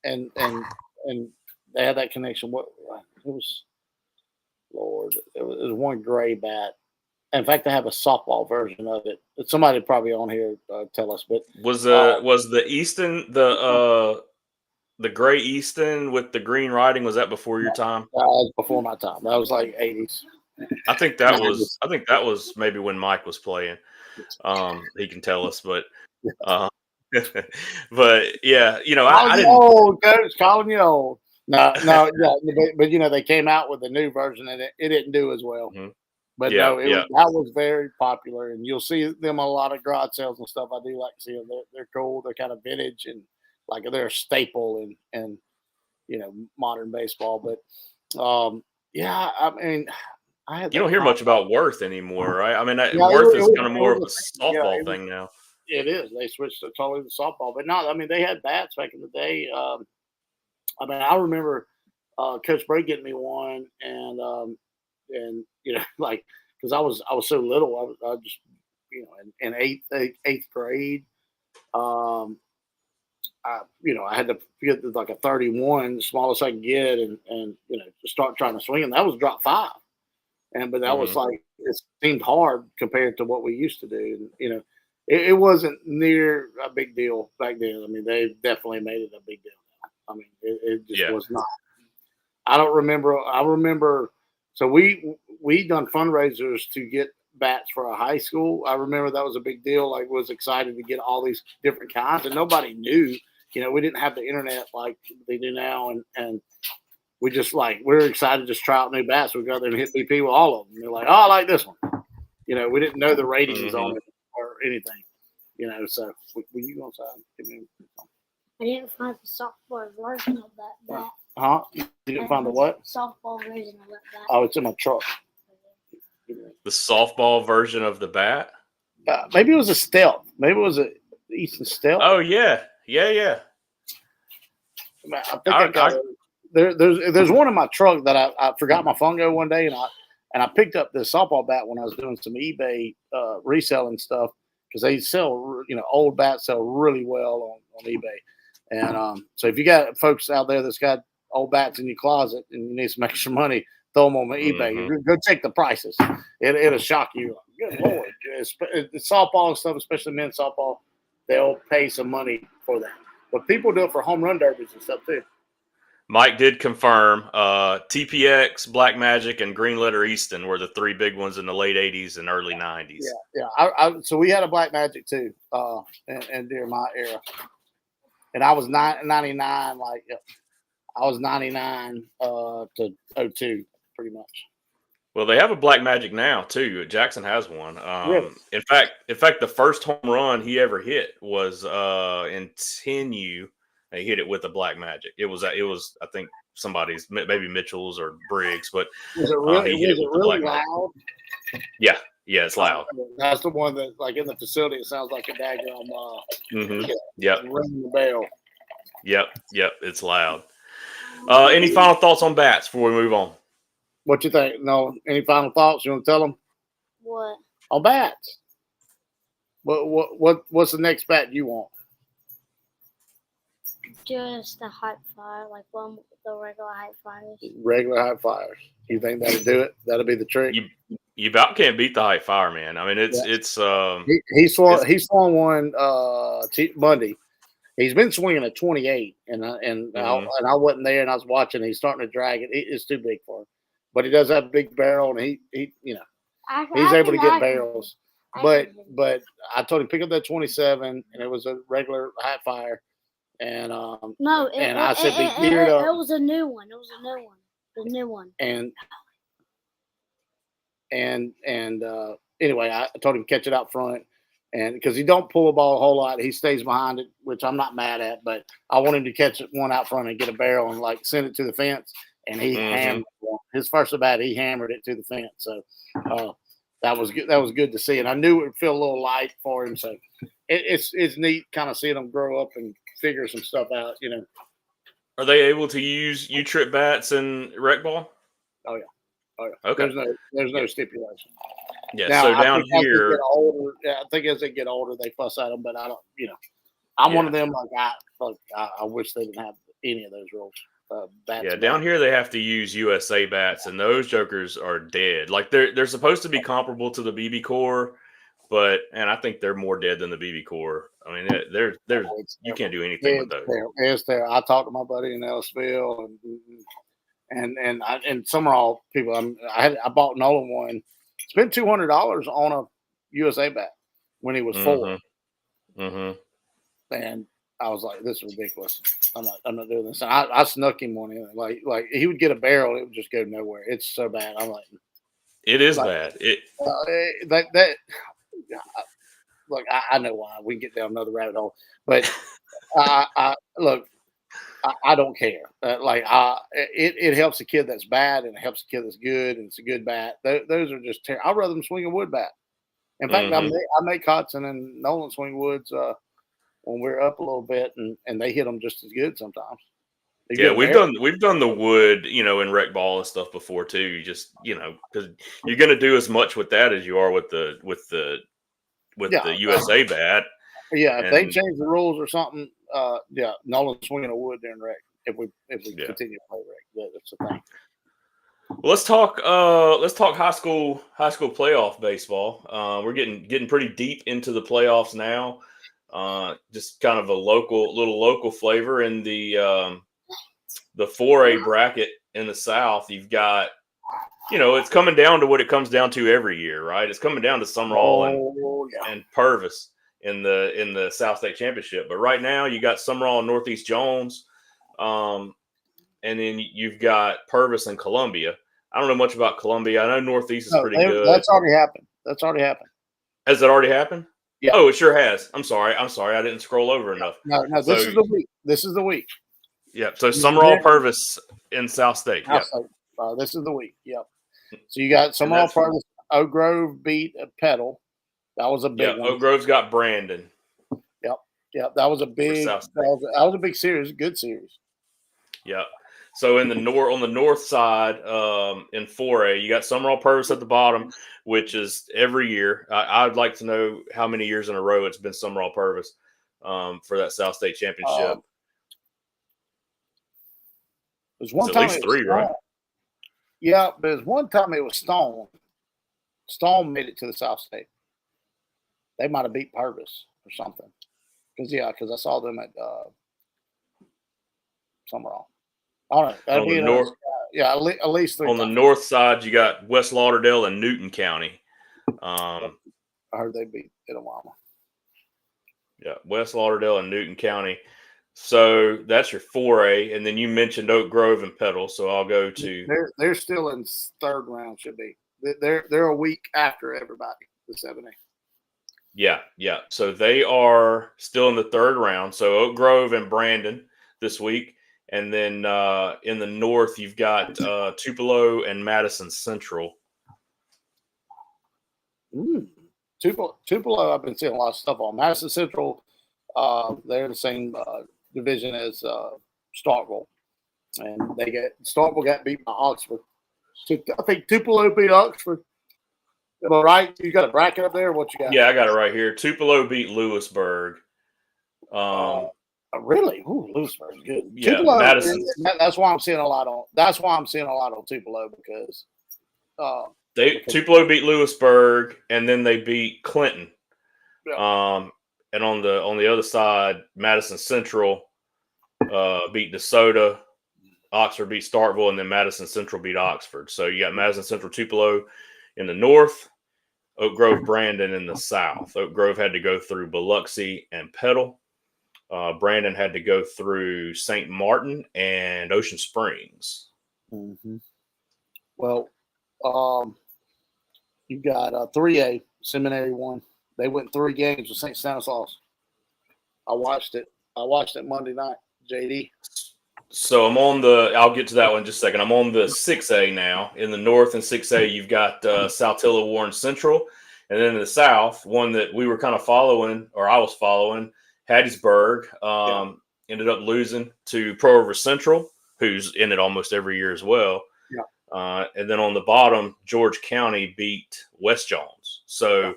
and and and they had that connection. What it was, Lord, it was one gray bat. In fact, I have a softball version of it. Somebody probably on here tell us, but Was uh, the Easton the gray Easton with the green writing, was that before your time? that was before my time. That was like 80s. I think that was maybe when Mike was playing. He can tell us, but uh, but yeah, I Calling you didn't. old, coach. Calling you old. No, no, yeah, but they came out with a new version and it didn't do as well. Mhm. But Yeah, no, yeah, that was very popular, and you'll see them on a lot of garage sales and stuff. I do like to see them. They're cool. They're kind of vintage and like they're a staple in modern baseball. But yeah, I mean, I had you that don't hear con. much about Worth anymore, right? I mean, Yeah, Worth is kind of it more of was a a thing. Yeah, softball thing now. it is. They switched to totally to softball, but no, I mean they had bats back in the day. I mean, I remember Coach Bray getting me one, and like because I was so little, I just in eighth grade, um, I had to get like a 31, the smallest I could get, and to start trying to swing, and that was drop 5, but that was Mhm. like it seemed hard compared to what we used to do, and it wasn't near a big deal back then. I mean, they definitely made it a big deal now. I mean, it just Yeah. was not. I don't remember. I remember. So we done fundraisers to get bats for a high school. I remember that was a big deal. Like, was excited to get all these different kinds, and nobody knew. We didn't have the internet like they do now, and we just we're excited to just try out new bats. We go there and hit BP with all of them. They're like, oh, I like this one. We didn't know the ratings Mhm. on it or anything. So were you on side? I didn't find the softball version of that bat. Huh? You didn't find the what? Softball version of that bat. Oh, it's in my truck. The softball version of the bat. Maybe it was a stealth. Maybe it was a Easton stealth. Oh yeah, yeah. I think I got it. There's one in my truck that I forgot my fungo one day, and I picked up this softball bat when I was doing some eBay reselling stuff because they sell old bats sell really well on eBay, and so if you got folks out there that's got old bats in your closet and you need some extra money, throw them on eBay. Mhm. Go check the prices. It'll shock you. Good Lord, it's softball and stuff, especially men's softball, they'll pay some money for that. But people do it for home run derbies and stuff too. Mike did confirm TPX, Black Magic, and Green Letter Easton were the 3 big ones in the late 80s and early 90s. Yeah. So we had a Black Magic too, and during my era, and I was 99. I was 99 to 02, pretty much. Well, they have a Black Magic now too. Jackson has one. Really? In fact, the first home run he ever hit was in 10U. He hit it with a Black Magic. It was I think somebody's, maybe Mitchell's or Briggs, but Was it really? he hit it with the Black Magic. Loud? Yeah, it's loud. That's the one that, like, in the facility, it sounds like a daggone Yep, ringing the bell. yep, it's loud. Any final thoughts on bats before we move on? What you think? No, any final thoughts? You want to tell them What? on bats? What's the next bat you want? Just a hype fire, like one with the regular hype fires. Regular high flyers. You think that'll do it? That'll be the trick. You about can't beat the Hype Fire, man. I mean, it's He swung one Monday. He's been swinging at 28, and I wasn't there, and I was watching. He's starting to drag it. It's too big for him, but he does have a big barrel, and he's able to get barrels. But I told him pick up that 27, and it was a regular high fire, and no, I said be geared up. It was a new one. The new one. And anyway, I told him catch it out front, and because he don't pull the ball a whole lot, he stays behind it, which I'm not mad at. But I want him to catch one out front and get a barrel and send it to the fence. And he hammered one. His first at bat, he hammered it to the fence. So that was good. That was good to see, and I knew it would feel a little light for him. So it's neat, kind of seeing him grow up and figure some stuff out. Are they able to use U-trip bats in rec ball? Oh yeah. Okay. There's no stipulation. Yeah. Now, So down here, I think as they get older, they fuss at them. But I don't. I'm one of them. I wish they didn't have any of those rules. Bats down here they have to use USA bats, and those jokers are dead. Like they're supposed to be comparable to the BB core, and I think they're more dead than the BB core. I mean, they're you can't do anything with those. It's there. I talked to my buddy in Ellisville, and Summerall people. I bought Nolan one. Spent $200 on a USA bat when he was 4. Mm-hmm. And I was like, "This is ridiculous. I'm not doing this." And I snuck him one in. Like he would get a barrel, it would just go nowhere. It's so bad. I'm like, it is bad. Look, I know why. We can get down another rabbit hole, but I don't care. It helps a kid that's bad, and it helps a kid that's good, and it's a good bat. Those are just terrible. I'd rather them swing a wood bat. In fact, I make Hodson and Nolan swing woods when we're up a little bit, and they hit them just as good sometimes. We've done the wood, in rec ball and stuff before too. You just, because you're going to do as much with that as you are with the USA bat. Yeah, if they change the rules or something, Nolan's swinging a wood during rec. If we continue to play rec, that's the thing. Well, let's talk high school playoff baseball. We're getting pretty deep into the playoffs now. Just kind of a little local flavor in the 4A bracket in the South. You've got, it's coming down to what it comes down to every year, right? It's coming down to Sumrall and Purvis in the South State Championship. But right now you got Sumrall and Northeast Jones, and then you've got Purvis and Columbia. I don't know much about Columbia. I know Northeast is pretty good. That's already happened. Has it already happened? Yeah. Oh, it sure has. I'm sorry. I didn't scroll over enough. No. This is the week. Yeah. So Sumrall Purvis in South State. Yeah. This is the week. Yep. So you got Sumrall Purvis. Oak Grove beat Petal. That was a big one. Oak Grove's got Brandon. Yep. That was a big. That was a big series. Good series. Yeah. So in on the north side, in 4A, you got Sumrall Purvis at the bottom, which is every year. I'd like to know how many years in a row it's been Sumrall Purvis for that South State Championship. There's one time at least 3, right? Yeah, but there's one time it was Stone. Stone made it to the South State. They might have beat Purvis or something. Because I saw them at Sumrall. All right. On the north, at least 3 on times. the north side, you got West Lauderdale and Newton County. I heard they beat Itawama. Yeah, West Lauderdale and Newton County. So that's your 4A, and then you mentioned Oak Grove and Petal. So I'll go to. They're still in third round. Should be. They're a week after everybody. The 7A. Yeah. So they are still in the third round. So Oak Grove and Brandon this week. And then in the north, you've got Tupelo and Madison Central. Tupelo, I've been seeing a lot of stuff on. Madison Central, they're in the same division as Starkville. And Starkville got beat by Oxford. So I think Tupelo beat Oxford. Am I right? You got a bracket up there? What you got? Yeah, I got it right here. Tupelo beat Lewisburg. Really? Ooh, Lewisburg's good. Yeah, Tupelo, Madison. That's why I'm seeing a lot on. That's why I'm seeing a lot on Tupelo because Tupelo beat Lewisburg and then they beat Clinton. Yeah. And on the other side, Madison Central beat DeSoto. Oxford beat Starkville, and then Madison Central beat Oxford. So you got Madison Central, Tupelo in the north, Oak Grove, Brandon in the south. Oak Grove had to go through Biloxi and Petal. Brandon had to go through St. Martin and Ocean Springs. Mm-hmm. Well, you got 3A, Seminary 1. They went 3 games with St. Stanislaus. I watched it Monday night, JD. So I'm on the. I'll get to that one in just a second. I'm on the 6A now. In the north and 6A, you've got Saltillo Warren Central, and then in the south, one that we were kind of following, or I was following, Hattiesburg. Ended up losing to Pro River Central, who's in it almost every year as well. And then on the bottom, George County beat West Jones. So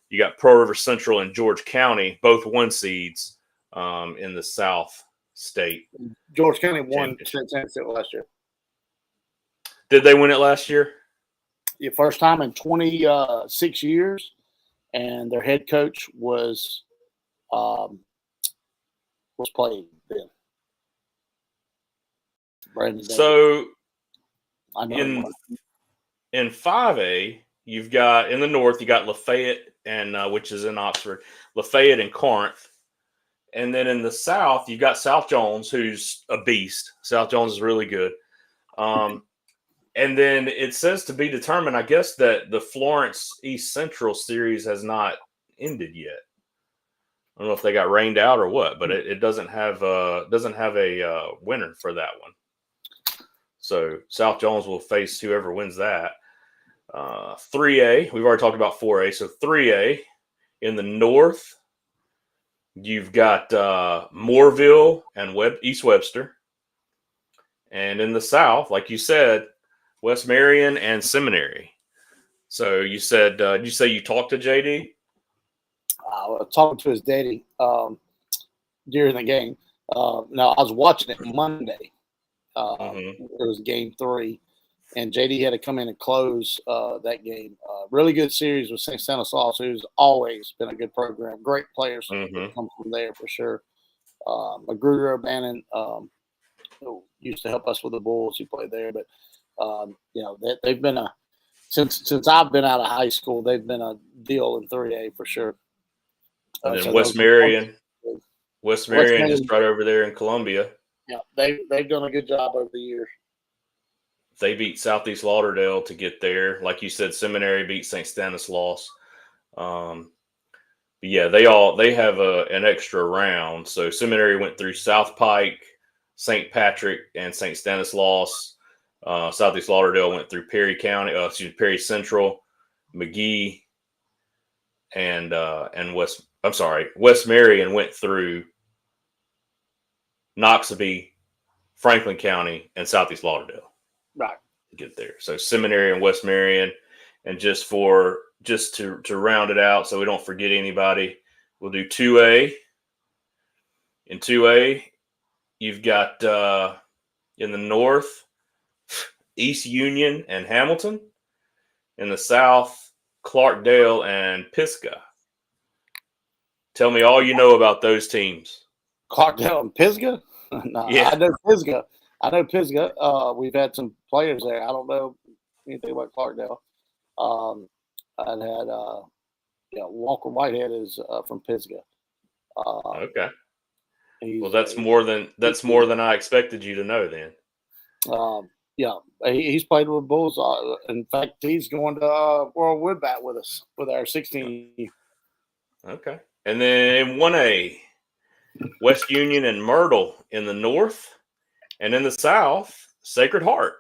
you got Pro River Central and George County, both 1 seeds in the South State. George County won State last year. Did they win it last year? The first time in 26 years, and their head coach was playing then. Brandon So I know in 5A, you've got in the north, you got Lafayette and which is in Oxford, Lafayette and Corinth. And then in the south, you've got South Jones, who's a beast. South Jones is really good. And then it says to be determined, I guess, that the Florence East Central series has not ended yet. I don't know if they got rained out or what, but it doesn't have a winner for that one. So South Jones will face whoever wins that. 3A, we've already talked about 4A. So 3A in the north, you've got Mooreville and East Webster. And in the south, like you said, West Marion and Seminary. So you said, did you say you talked to JD? I was talking to his daddy during the game. No, I was watching it Monday. It was game 3, and JD had to come in and close that game. Really good series with St. Stanislaus, who's always been a good program. Great players come from there for sure. Magruder O'Bannon who used to help us with the Bulls. He played there, but they've been since I've been out of high school, they've been a deal in 3A for sure. And then West Marion just right over there in Columbia. Yeah, they've done a good job over the years. They beat Southeast Lauderdale to get there. Like you said, Seminary beat St. Stanislaus. But yeah, they have an extra round. So Seminary went through South Pike, St. Patrick, and St. Stanislaus. Southeast Lauderdale went through Perry County, Perry Central, McGee, and West Marion went through Noxubee, Franklin County, and Southeast Lauderdale. Right. To get there. So Seminary and West Marion. And just to round it out so we don't forget anybody, we'll do 2A. In 2A, you've got in the north, East Union and Hamilton. In the south, Clarkdale and Pisgah. Tell me all you know about those teams. Clarkdale and Pisgah? No, yeah. I know Pisgah. We've had some players there. I don't know anything about Clarkdale. I'd had Walker Whitehead is from Pisgah. Okay. Well, that's more than I expected you to know then. Yeah, he's played with Bulls. In fact, he's going to World Woodbat with us with our 16. Okay. And then 1A, West Union and Myrtle in the north. And in the south, Sacred Heart.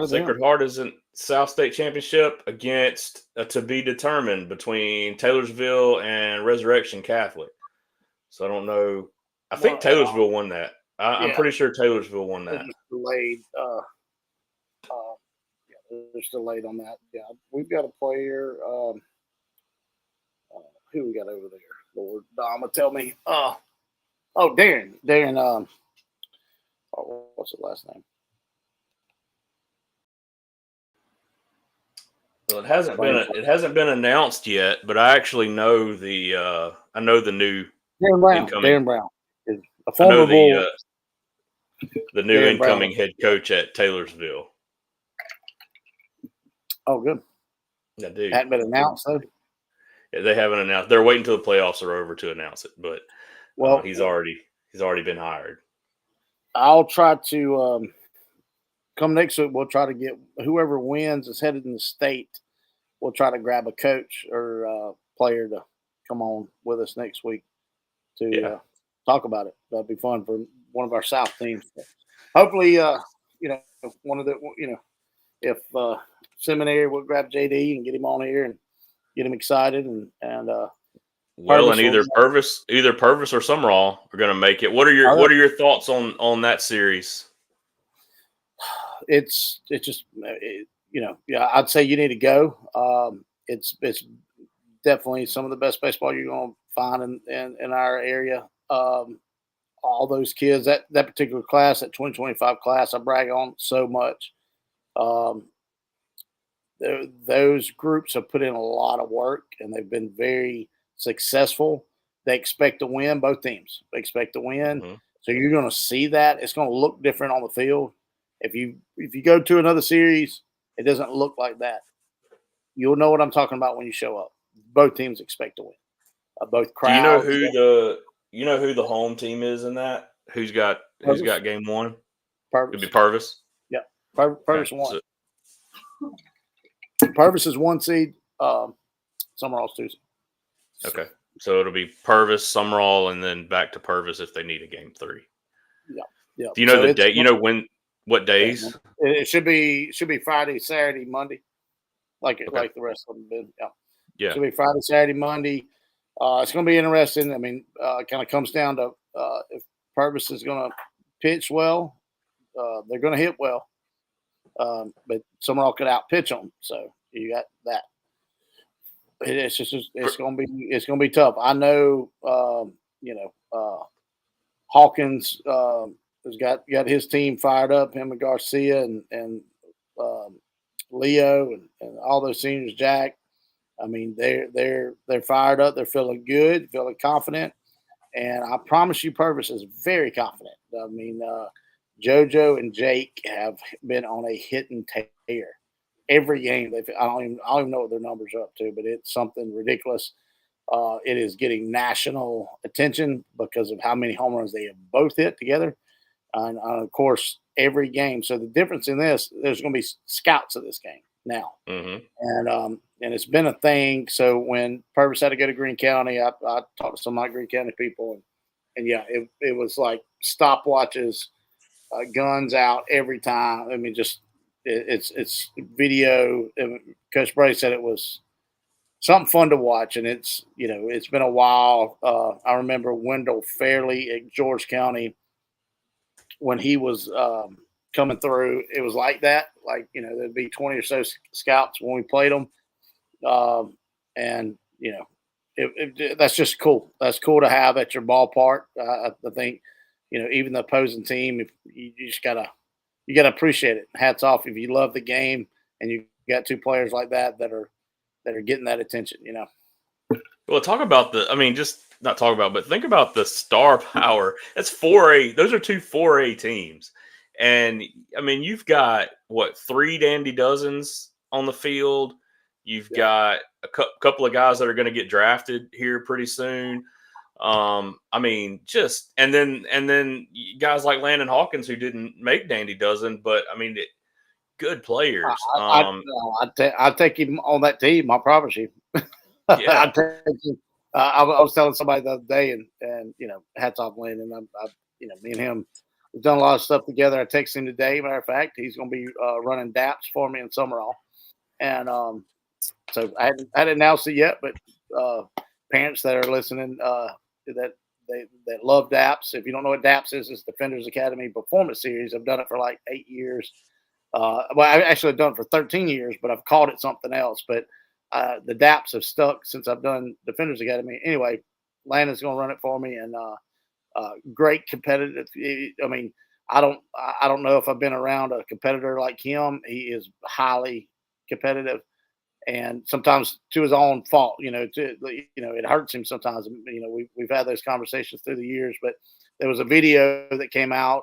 Sacred Heart is in South State Championship against to be determined between Taylorsville and Resurrection Catholic. So I don't know. I think Taylorsville won that. I'm pretty sure Taylorsville won that. Delayed. They're still late on that. Yeah, we've got a player. Who we got over there? Lord, Dama, tell me. Darren. Darren. What's the last name? Well, it hasn't been announced yet, but I actually know the new Darren Brown is a former Bull. The new Darren incoming Brown. head coach at Taylorsville. Oh, good. I do. Hadn't been announced though. Yeah, they haven't announced. They're waiting until the playoffs are over to announce it, but he's already been hired. I'll try to come next week. We'll try to get whoever wins is headed in the state. We'll try to grab a coach or player to come on with us next week to talk about it. That'd be fun for one of our South teams. Hopefully, one of the if Seminary will grab JD and get him on here and get him excited and Well, and Purvis either Purvis or Summerall are going to make it. What are your thoughts on that series? It's just I'd say you need to go. It's definitely some of the best baseball you're going to find in our area. All those kids, that particular class, that 2025 class, I brag on so much. Those groups have put in a lot of work, and they've been very successful. They expect to win. Both teams expect to win. Mm-hmm. So you're going to see that. It's going to look different on the field. If you go to another series, it doesn't look like that. You'll know what I'm talking about when you show up. Both teams expect to win. Both crowds. Do you know who the home team is in that? Who's got game one? Purvis. Could be Purvis. Yeah, Purvis Okay. won. Purvis is 1 seed. Summerall's 2 seed. Okay, so it'll be Purvis, Summerall, and then back to Purvis if they need a game 3. Yeah. Do you know the date? You know what days? It should be Friday, Saturday, Monday, like the rest of them been. Yeah. It should be Friday, Saturday, Monday. It's going to be interesting. I mean, it kind of comes down to if Purvis is going to pitch well, they're going to hit well, but Summerall could out pitch them. So you got that. It's going to be tough. I know. Hawkins has got his team fired up. Him and Garcia and Leo and all those seniors. Jack. I mean, they're fired up. They're feeling good, feeling confident, and I promise you, Purvis is very confident. I mean, JoJo and Jake have been on a hitting tear every game. I don't even know what their numbers are up to, but it's something ridiculous. It is getting national attention because of how many home runs they have both hit together, and of course, every game. So the difference in this, there's going to be scouts of this game now, and it's been a thing. So when Purvis had to go to Greene County, I talked to some of my Greene County people, and yeah, it was like stopwatches, guns out every time. I mean, just it's video. Coach Bray said it was something fun to watch, and it's been a while. I remember Wendell Fairley at George County when he was coming through. It was like that. Like there'd be 20 or so scouts when we played them, and that's just cool. That's cool to have at your ballpark. I think even the opposing team, if you just gotta appreciate it. Hats off if you love the game and you got two players like that are getting that attention. Well, but think about the star power. That's 4A. Those are 2 4A teams. And I mean, you've got 3 Dandy Dozens on the field. You've got a couple of guys that are going to get drafted here pretty soon. I mean, and then guys like Landon Hawkins who didn't make Dandy Dozen, but I mean, good players. I'd take him on that team. I promise you. Yeah. I'd take him. I was telling somebody the other day, and hats off Landon. Me and him, we've done a lot of stuff together. I texted him today. Matter of fact, he's going to be running DAPS for me in Summerall, and so I hadn't announced it yet. But parents that are listening, that love DAPS. If you don't know what DAPS is, it's Defenders Academy Performance Series. I've done it for like 8 years. Well, I actually have done it for 13 years, but I've called it something else. But the DAPS have stuck since I've done Defenders Academy. Anyway, Landon's going to run it for me, and great competitive. I mean, I don't know if I've been around a competitor like him. He is highly competitive, and sometimes to his own fault. It hurts him sometimes. We've had those conversations through the years, but there was a video that came out.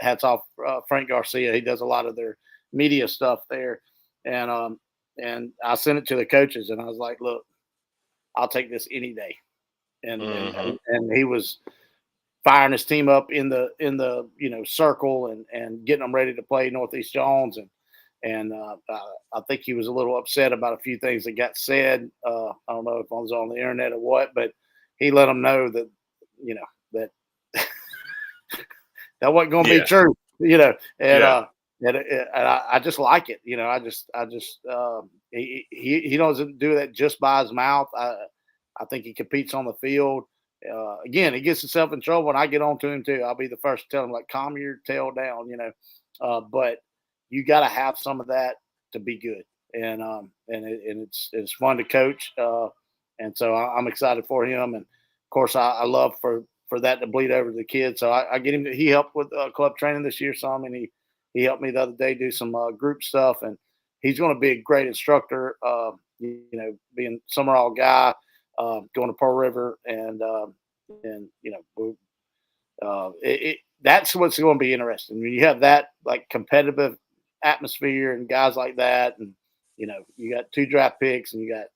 Hats off Frank Garcia. He does a lot of their media stuff there, and I sent it to the coaches, and I was like, "Look, I'll take this any day," and he was firing his team up in the circle and getting them ready to play Northeast Jones, and I think he was a little upset about a few things that got said. I don't know if it was on the internet or what, but he let them know that that that wasn't going to Yeah. be true. And Yeah. and I just like it. He doesn't do that just by his mouth. I think he competes on the field. Again, he gets himself in trouble, and I get on to him too. I'll be the first to tell him, like, calm your tail down, but you got to have some of that to be good, and it's fun to coach, and so I'm excited for him, and of course I love for that to bleed over to the kids. So I get him. He helped with club training this year some, and he helped me the other day do some group stuff, and he's going to be a great instructor. Being Summerall guy, going to Pearl River, and that's what's going to be interesting. When you have that like competitive atmosphere and guys like that, and you got 2 draft picks, and you got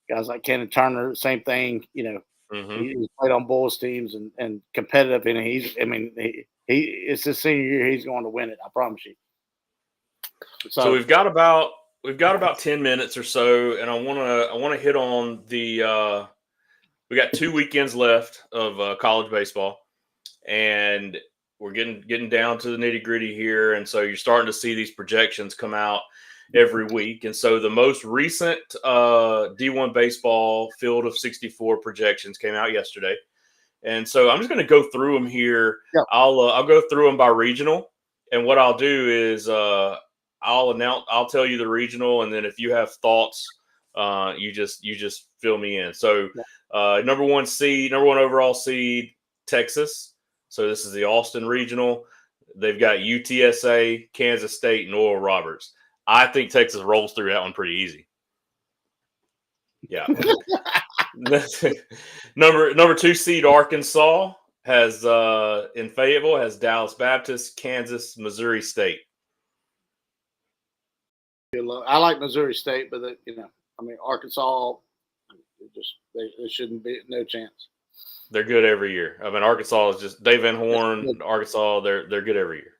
guys like Kenny Turner, same thing. Mm-hmm. He's played on Bulls teams and competitive, and it's his senior year. He's going to win it. I promise you. So we've got about 10 minutes or so, and I want to hit on the we got 2 weekends left of college baseball, and we're getting down to the nitty gritty here, and so you're starting to see these projections come out every week. And so the most recent D1 baseball field of 64 projections came out yesterday, and so I'm just going to go through them here. Yeah. I'll go through them by regional, and what I'll do is I'll tell you the regional, and then if you have thoughts, you just fill me in. So number one overall seed, Texas. So this is the Austin regional. They've got UTSA, Kansas State, and Oral Roberts. I think Texas rolls through that one pretty easy. Yeah. number 2 seed, Arkansas, has in Fayetteville, has Dallas Baptist, Kansas, Missouri State. I like Missouri State, but Arkansas, they shouldn't be, no chance. They're good every year. I mean, Arkansas is just Dave Van Horn. Arkansas, they're good every year.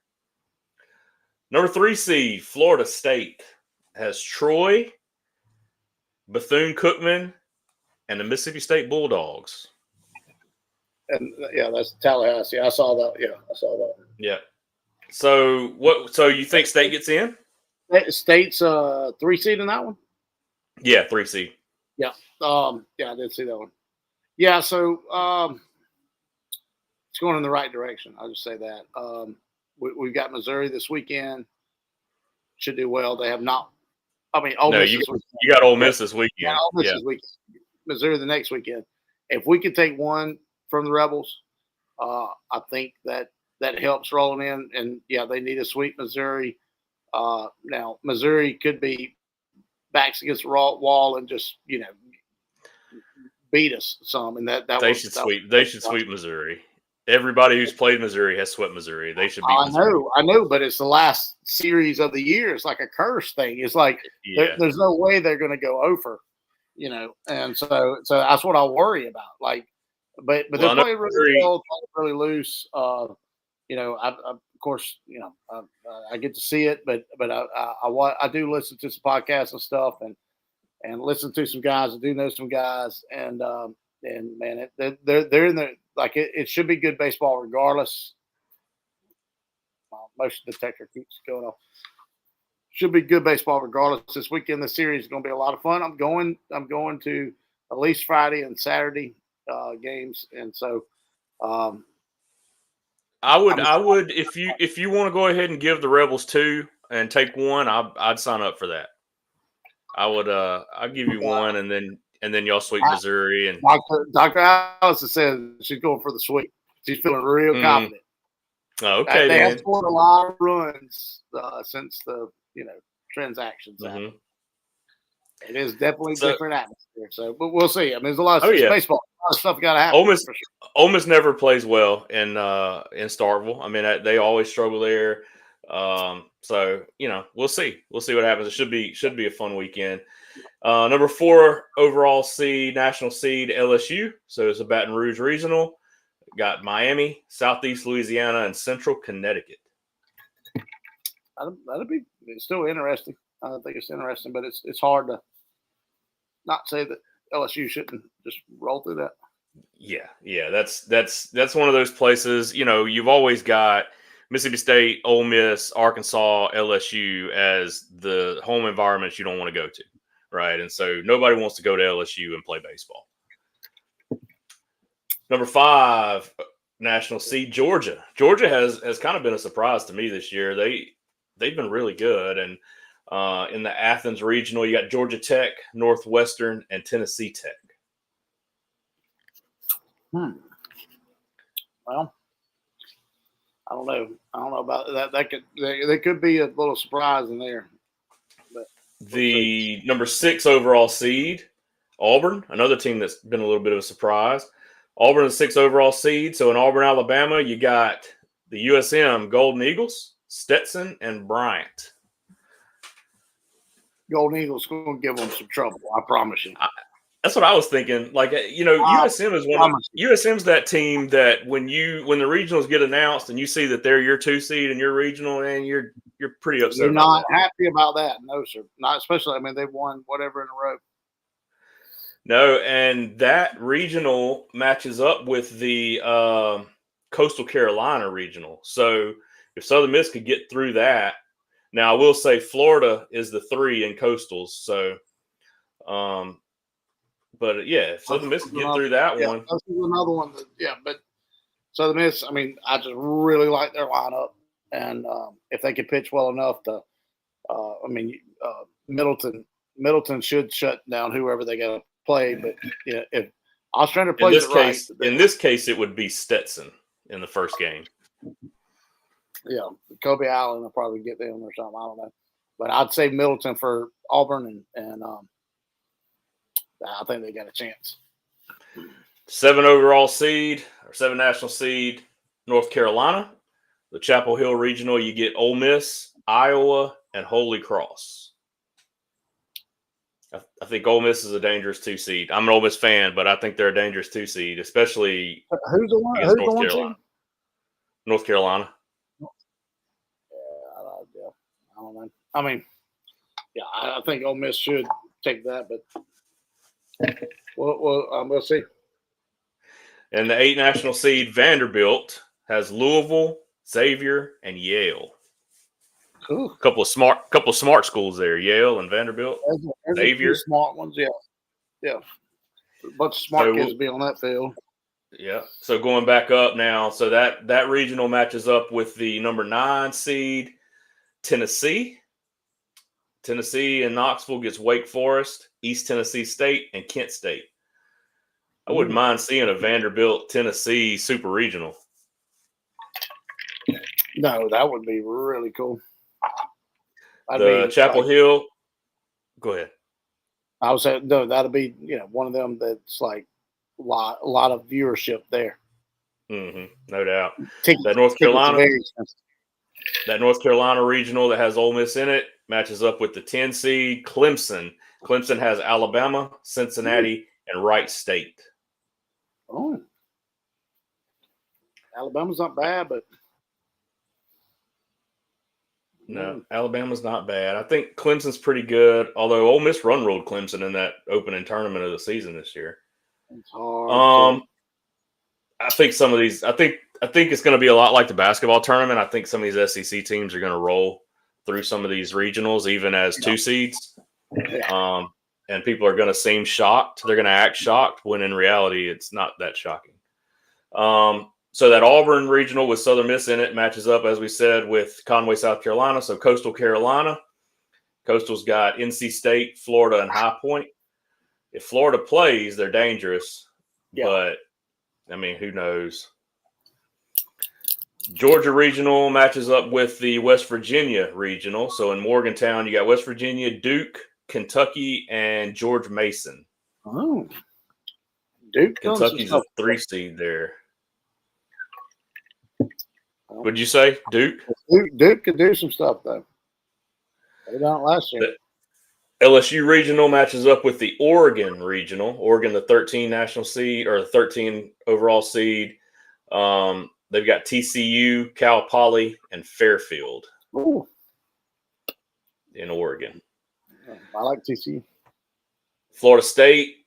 Number 3 seed, Florida State, has Troy, Bethune-Cookman, and the Mississippi State Bulldogs. And that's Tallahassee. I saw that. Yeah, I saw that. Yeah. So what? So you think State gets in? State's 3 seed in that one. Yeah, 3 seed. Yeah. I did see that one. Yeah. So it's going in the right direction. I'll just say that. We've got Missouri this weekend. Should do well. They have not. Ole Miss you got Ole Miss this weekend. Yeah, Ole Miss this weekend. Missouri the next weekend. If we could take one from the Rebels, I think that helps rolling in. And they need to sweep Missouri. Now Missouri could be backs against the wall and just beat us some, and they should sweep Missouri. Everybody who's played Missouri has swept Missouri. They should beat Missouri. I know, but it's the last series of the year. It's like a curse thing. It's like there's no way they're going to go over, and so that's what I worry about. Like, but they're playing really well, really loose. Of course, I get to see it, but I do listen to some podcasts and stuff, and listen to some guys. I do know some guys, and man, they're in the like it should be good baseball regardless. Motion detector keeps going off. Should be good baseball regardless. This weekend, the series is going to be a lot of fun. I'm going to at least Friday and Saturday games, and so. I would if you want to go ahead and give the Rebels 2 and take one, I'd sign up for that. I would I'll give you one, and then y'all sweep Missouri. And Dr. Allison says she's going for the sweep. She's feeling real confident. Okay, they have scored a lot of runs since the transactions. Mm-hmm. It is definitely a different atmosphere. So, but we'll see. I mean, there's a lot of baseball. A lot of stuff got to happen. Ole Miss never plays well in Starkville. I mean, they always struggle there. So we'll see. We'll see what happens. It should be a fun weekend. Number 4 overall seed, national seed, LSU. So it's a Baton Rouge regional. Got Miami, Southeast Louisiana, and Central Connecticut. That'll be still interesting. I think it's interesting, but it's hard to not say that LSU shouldn't just roll through that. Yeah. That's one of those places. You've always got Mississippi State, Ole Miss, Arkansas, LSU as the home environments you don't want to go to, right? And so nobody wants to go to LSU and play baseball. Number 5, national seed Georgia. Georgia has kind of been a surprise to me this year. They've been really good, and in the Athens regional, you got Georgia Tech, Northwestern, and Tennessee Tech. Well, I don't know. I don't know about that. They could be a little surprise in there. But the number 6 overall seed, Auburn, another team that's been a little bit of a surprise. Auburn is 6 overall seed. So in Auburn, Alabama, you got the USM Golden Eagles, Stetson, and Bryant. Golden Eagles going to give them some trouble. I promise you. That's what I was thinking. Like, USM is USM's that team that when the regionals get announced and you see that they're your 2 seed and your regional, and you're pretty upset. You're not happy about that, no sir. Not especially. I mean, they've won whatever in a row. No, and that regional matches up with the Coastal Carolina regional. So if Southern Miss could get through that, now I will say Florida is the 3 in Coastals. So, but yeah, if Southern Miss can get through that one. This is another one. But Southern Miss, I mean, I just really like their lineup. And if they can pitch well enough to, Middleton should shut down whoever they got to play. But if Ostrander plays in this case, it would be Stetson in the first game. Yeah, Kobe Allen will probably get them or something. I don't know. But I'd say Middleton for Auburn, and I think they got a chance. 7 overall seed or 7 national seed, North Carolina. The Chapel Hill Regional, you get Ole Miss, Iowa, and Holy Cross. I think Ole Miss is a dangerous 2 seed. I'm an Ole Miss fan, but I think they're a dangerous 2 seed, especially who's the one? Who's North Carolina. North Carolina. I don't know. I mean, I think Ole Miss should take that, but we'll see. And the 8 national seed Vanderbilt has Louisville, Xavier, and Yale. Ooh. A couple of smart schools there, Yale and Vanderbilt. There's Xavier, smart ones, yeah. A bunch of smart kids be on that field. Yeah. So going back up now, so that regional matches up with the number 9 seed Tennessee. Tennessee and Knoxville gets Wake Forest, East Tennessee State, and Kent State. I wouldn't mind seeing a Vanderbilt Tennessee super regional. No, that would be really cool. Chapel Hill. Go ahead. I would say no. That'll be one of them that's like a lot of viewership there. Mm-hmm, no doubt. That North Carolina regional that has Ole Miss in it matches up with the 10 seed Clemson. Clemson has Alabama, Cincinnati, and Wright State. Oh, Alabama's not bad, but no, Alabama's not bad. I think Clemson's pretty good, although Ole Miss run-rolled Clemson in that opening tournament of the season this year. It's hard. I think some of these. I think it's going to be a lot like the basketball tournament. I think some of these SEC teams are going to roll through some of these regionals, even as 2 seeds. And people are going to seem shocked. They're going to act shocked when in reality it's not that shocking. So that Auburn regional with Southern Miss in it matches up, as we said, with Conway, South Carolina. So Coastal Carolina. Coastal's got NC State, Florida, and High Point. If Florida plays, they're dangerous. Yeah. But, I mean, who knows? Georgia regional matches up with the West Virginia regional. So in Morgantown, you got West Virginia, Duke, Kentucky, and George Mason. Oh. Duke. Kentucky's a 3 seed there. What'd you say, Duke? Duke could do some stuff, though. They done it last year. The LSU regional matches up with the Oregon regional. Oregon, the 13 national seed or the 13 overall seed. They've got TCU, Cal Poly, and Fairfield. Ooh. In Oregon. I like TCU. Florida State,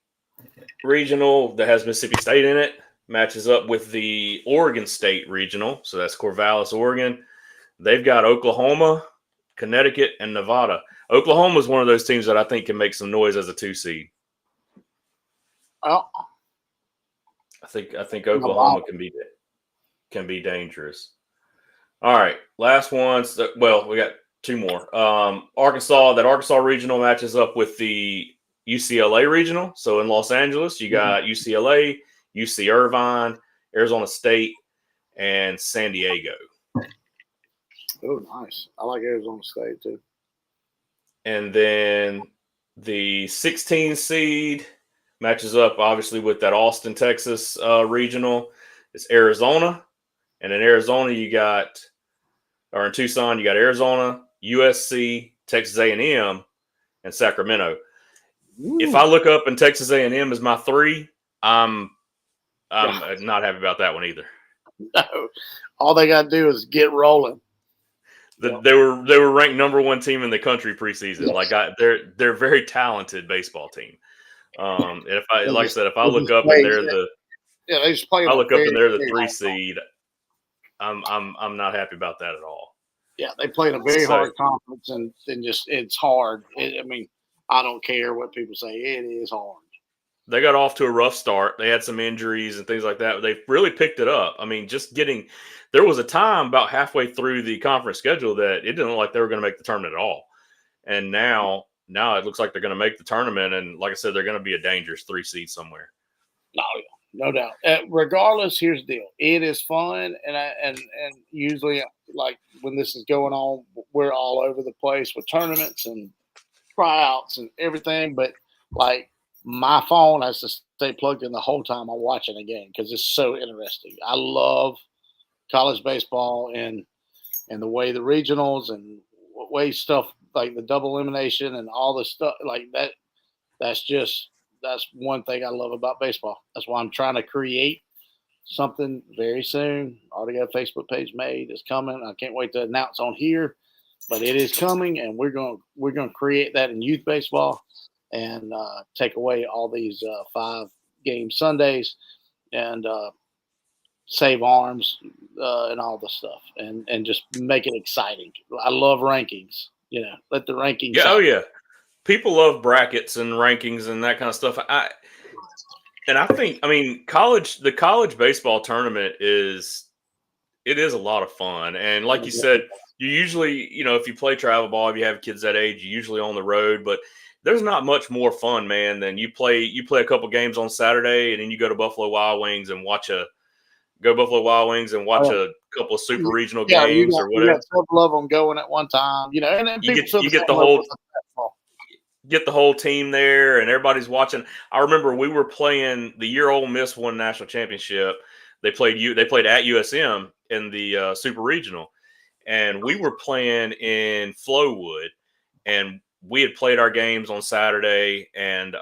regional that has Mississippi State in it matches up with the Oregon State regional. So that's Corvallis, Oregon. They've got Oklahoma, Connecticut, and Nevada. Oklahoma is one of those teams that I think can make some noise as a 2 seed. Oh, I think Oklahoma can be dangerous. All right, last ones. Well, we got two more. Arkansas. That Arkansas regional matches up with the UCLA regional. So in Los Angeles, you got UCLA, UC Irvine, Arizona State, and San Diego. Oh, nice. I like Arizona State too. And then the 16 seed matches up obviously with that Austin, Texas regional. It's Arizona. And in Arizona, in Tucson, you got Arizona, USC, Texas A&M, and Sacramento. Ooh. If I look up and Texas A&M is my 3, I'm not happy about that one either. No, all they got to do is get rolling. They were ranked number 1 team in the country preseason. Yes. They're a very talented baseball team. And if I look up and they're the 3 seed, I'm not happy about that at all. Yeah, they played a very hard conference, and just it's hard. I don't care what people say; it is hard. They got off to a rough start. They had some injuries and things like that. But they really picked it up. I mean, there was a time about halfway through the conference schedule that it didn't look like they were going to make the tournament at all. And now it looks like they're going to make the tournament. And like I said, they're going to be a dangerous 3 seed somewhere. No doubt. Regardless, here's the deal. It is fun. And usually, like when this is going on, we're all over the place with tournaments and tryouts and everything. But like, my phone has to stay plugged in the whole time I'm watching a game because it's so interesting. I love college baseball and the way the regionals and way stuff like the double elimination and all the stuff like that. That's one thing I love about baseball. That's why I'm trying to create something very soon. Already got a Facebook page made. It's coming. I can't wait to announce on here, but it is coming, and we're going to create that in youth baseball. And take away all these 5-game Sundays and save arms and all the stuff and just make it exciting. I love rankings. Let the rankings. Yeah, yeah. People love brackets and rankings and that kind of stuff. I think the college baseball tournament is a lot of fun. And like you said, you usually, if you play travel ball, if you have kids that age, you're usually on the road, but there's not much more fun, man, than you play a couple games on Saturday and then you go to Buffalo Wild Wings and watch a couple of super regional games or whatever. You got several of them going at one time, and then you get the whole team there and everybody's watching. I remember we were playing the year Ole Miss won national championship. They played at USM in the super regional, and we were playing in Flowood, and we had played our games on Saturday, and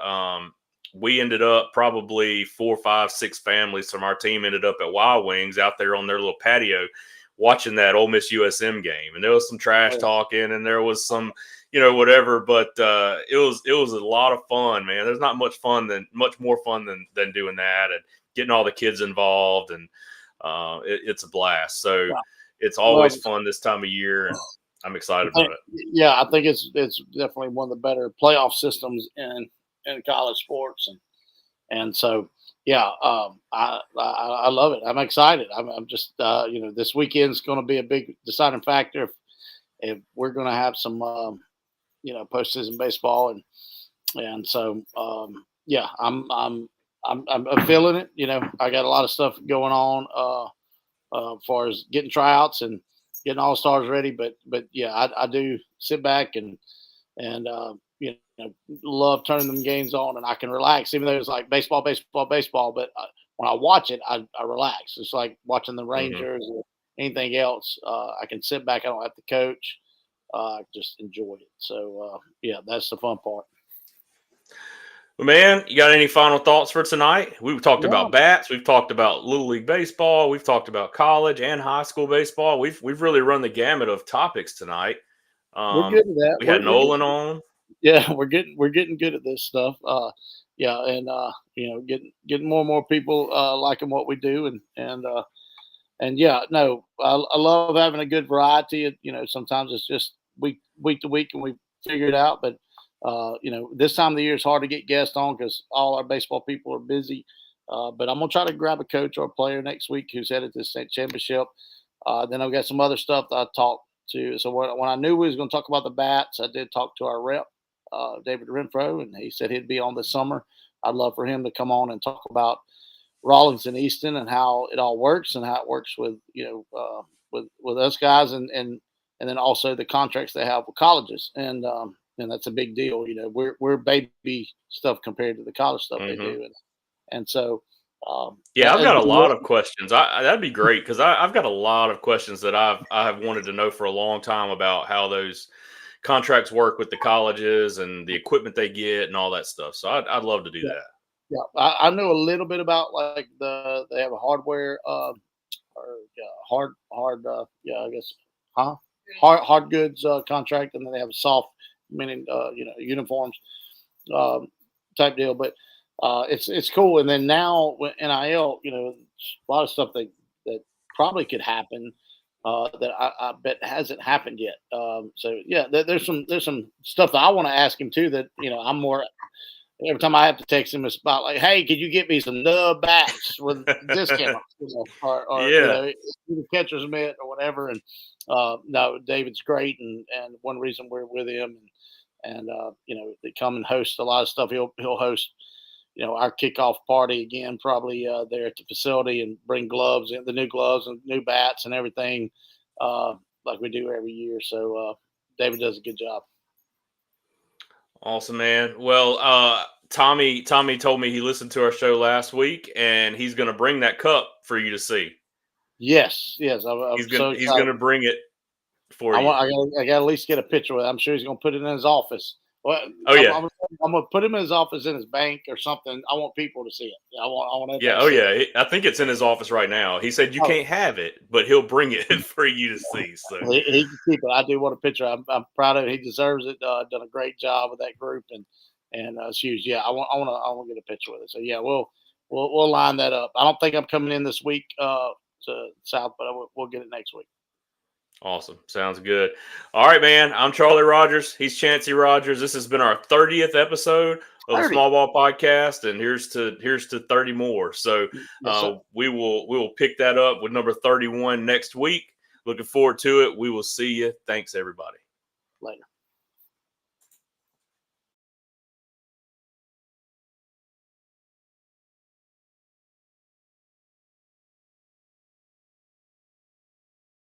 we ended up probably 4, 5, 6 families from our team ended up at Wild Wings out there on their little patio watching that Ole Miss USM game. And there was some trash talking and there was some, whatever, but it was a lot of fun, man. There's not much more fun than doing that and getting all the kids involved, and it's a blast. So it's always fun this time of year, and I'm excited about it. Yeah, I think it's definitely one of the better playoff systems in college sports, and so I love it. I'm excited. I'm just this weekend's going to be a big deciding factor if we're going to have some postseason baseball, and so I'm feeling it. I got a lot of stuff going on as far as getting tryouts and getting all stars ready, but yeah, I do sit back and love turning them games on, and I can relax, even though it's like baseball. But when I watch it, I relax. It's like watching the Rangers or anything else. I can sit back. I don't have to coach. Just enjoy it. So that's the fun part. Well, man, you got any final thoughts for tonight? We've talked about bats. We've talked about Little League baseball. We've talked about college and high school baseball. We've really run the gamut of topics tonight. We're good at that. We had Nolan on. Yeah, we're getting good at this stuff. yeah, and getting more and more people liking what we do, and yeah, no, I love having a good variety. Sometimes it's just week to week, and we figure it out. But this time of the year is hard to get guests on because all our baseball people are busy. But I'm gonna try to grab a coach or a player next week who's headed to the state championship. Then I've got some other stuff that I talked to. So when I knew we was going to talk about the bats, I did talk to our rep, David Renfro, and he said he'd be on this summer. I'd love for him to come on and talk about Rawlings and Easton and how it all works and how it works with with us guys and then also the contracts they have with colleges and that's a big deal. We're baby stuff compared to the college stuff they do, and so. Yeah, I've got a lot of questions. That'd be great because I've got a lot of questions that I have wanted to know for a long time about how those contracts work with the colleges and the equipment they get and all that stuff. So I'd love to do that. Yeah, I know a little bit about like they have a hardware or I guess hard goods contract, and then they have a soft, meaning uniforms type deal, but. It's cool, and then now with NIL, a lot of stuff that probably could happen that I bet hasn't happened yet. So yeah, there's some stuff that I want to ask him too. That I'm more every time I have to text him, it's about like, hey, could you get me some nub bats with discounts, or the catcher's mitt or whatever. And no, David's great, and one reason we're with him, and they come and host a lot of stuff. He'll host. Our kickoff party again, probably there at the facility, and bring gloves and the new gloves and new bats and everything like we do every year. So David does a good job. Awesome, man. Well, Tommy told me he listened to our show last week, and he's going to bring that cup for you to see. Yes. He's going to bring it for you. I got to at least get a picture with it. I'm sure he's going to put it in his office. Well, I'm gonna put him in his office, in his bank or something. I want people to see it. I want. Yeah. Oh yeah. I think it's in his office right now. He said you can't have it, but he'll bring it for you to see. So he can keep it. I do want a picture. I'm proud of it. He deserves it. Done a great job with that group, and it's huge. Yeah, I want to get a picture with it. So yeah, we'll line that up. I don't think I'm coming in this week to South, but we'll get it next week. Awesome. Sounds good. All right, man. I'm Charlie Rogers. He's Chancey Rogers. This has been our 30th episode of the Small Ball Podcast, and here's to 30 more. So we will pick that up with number 31 next week. Looking forward to it. We will see you. Thanks, everybody.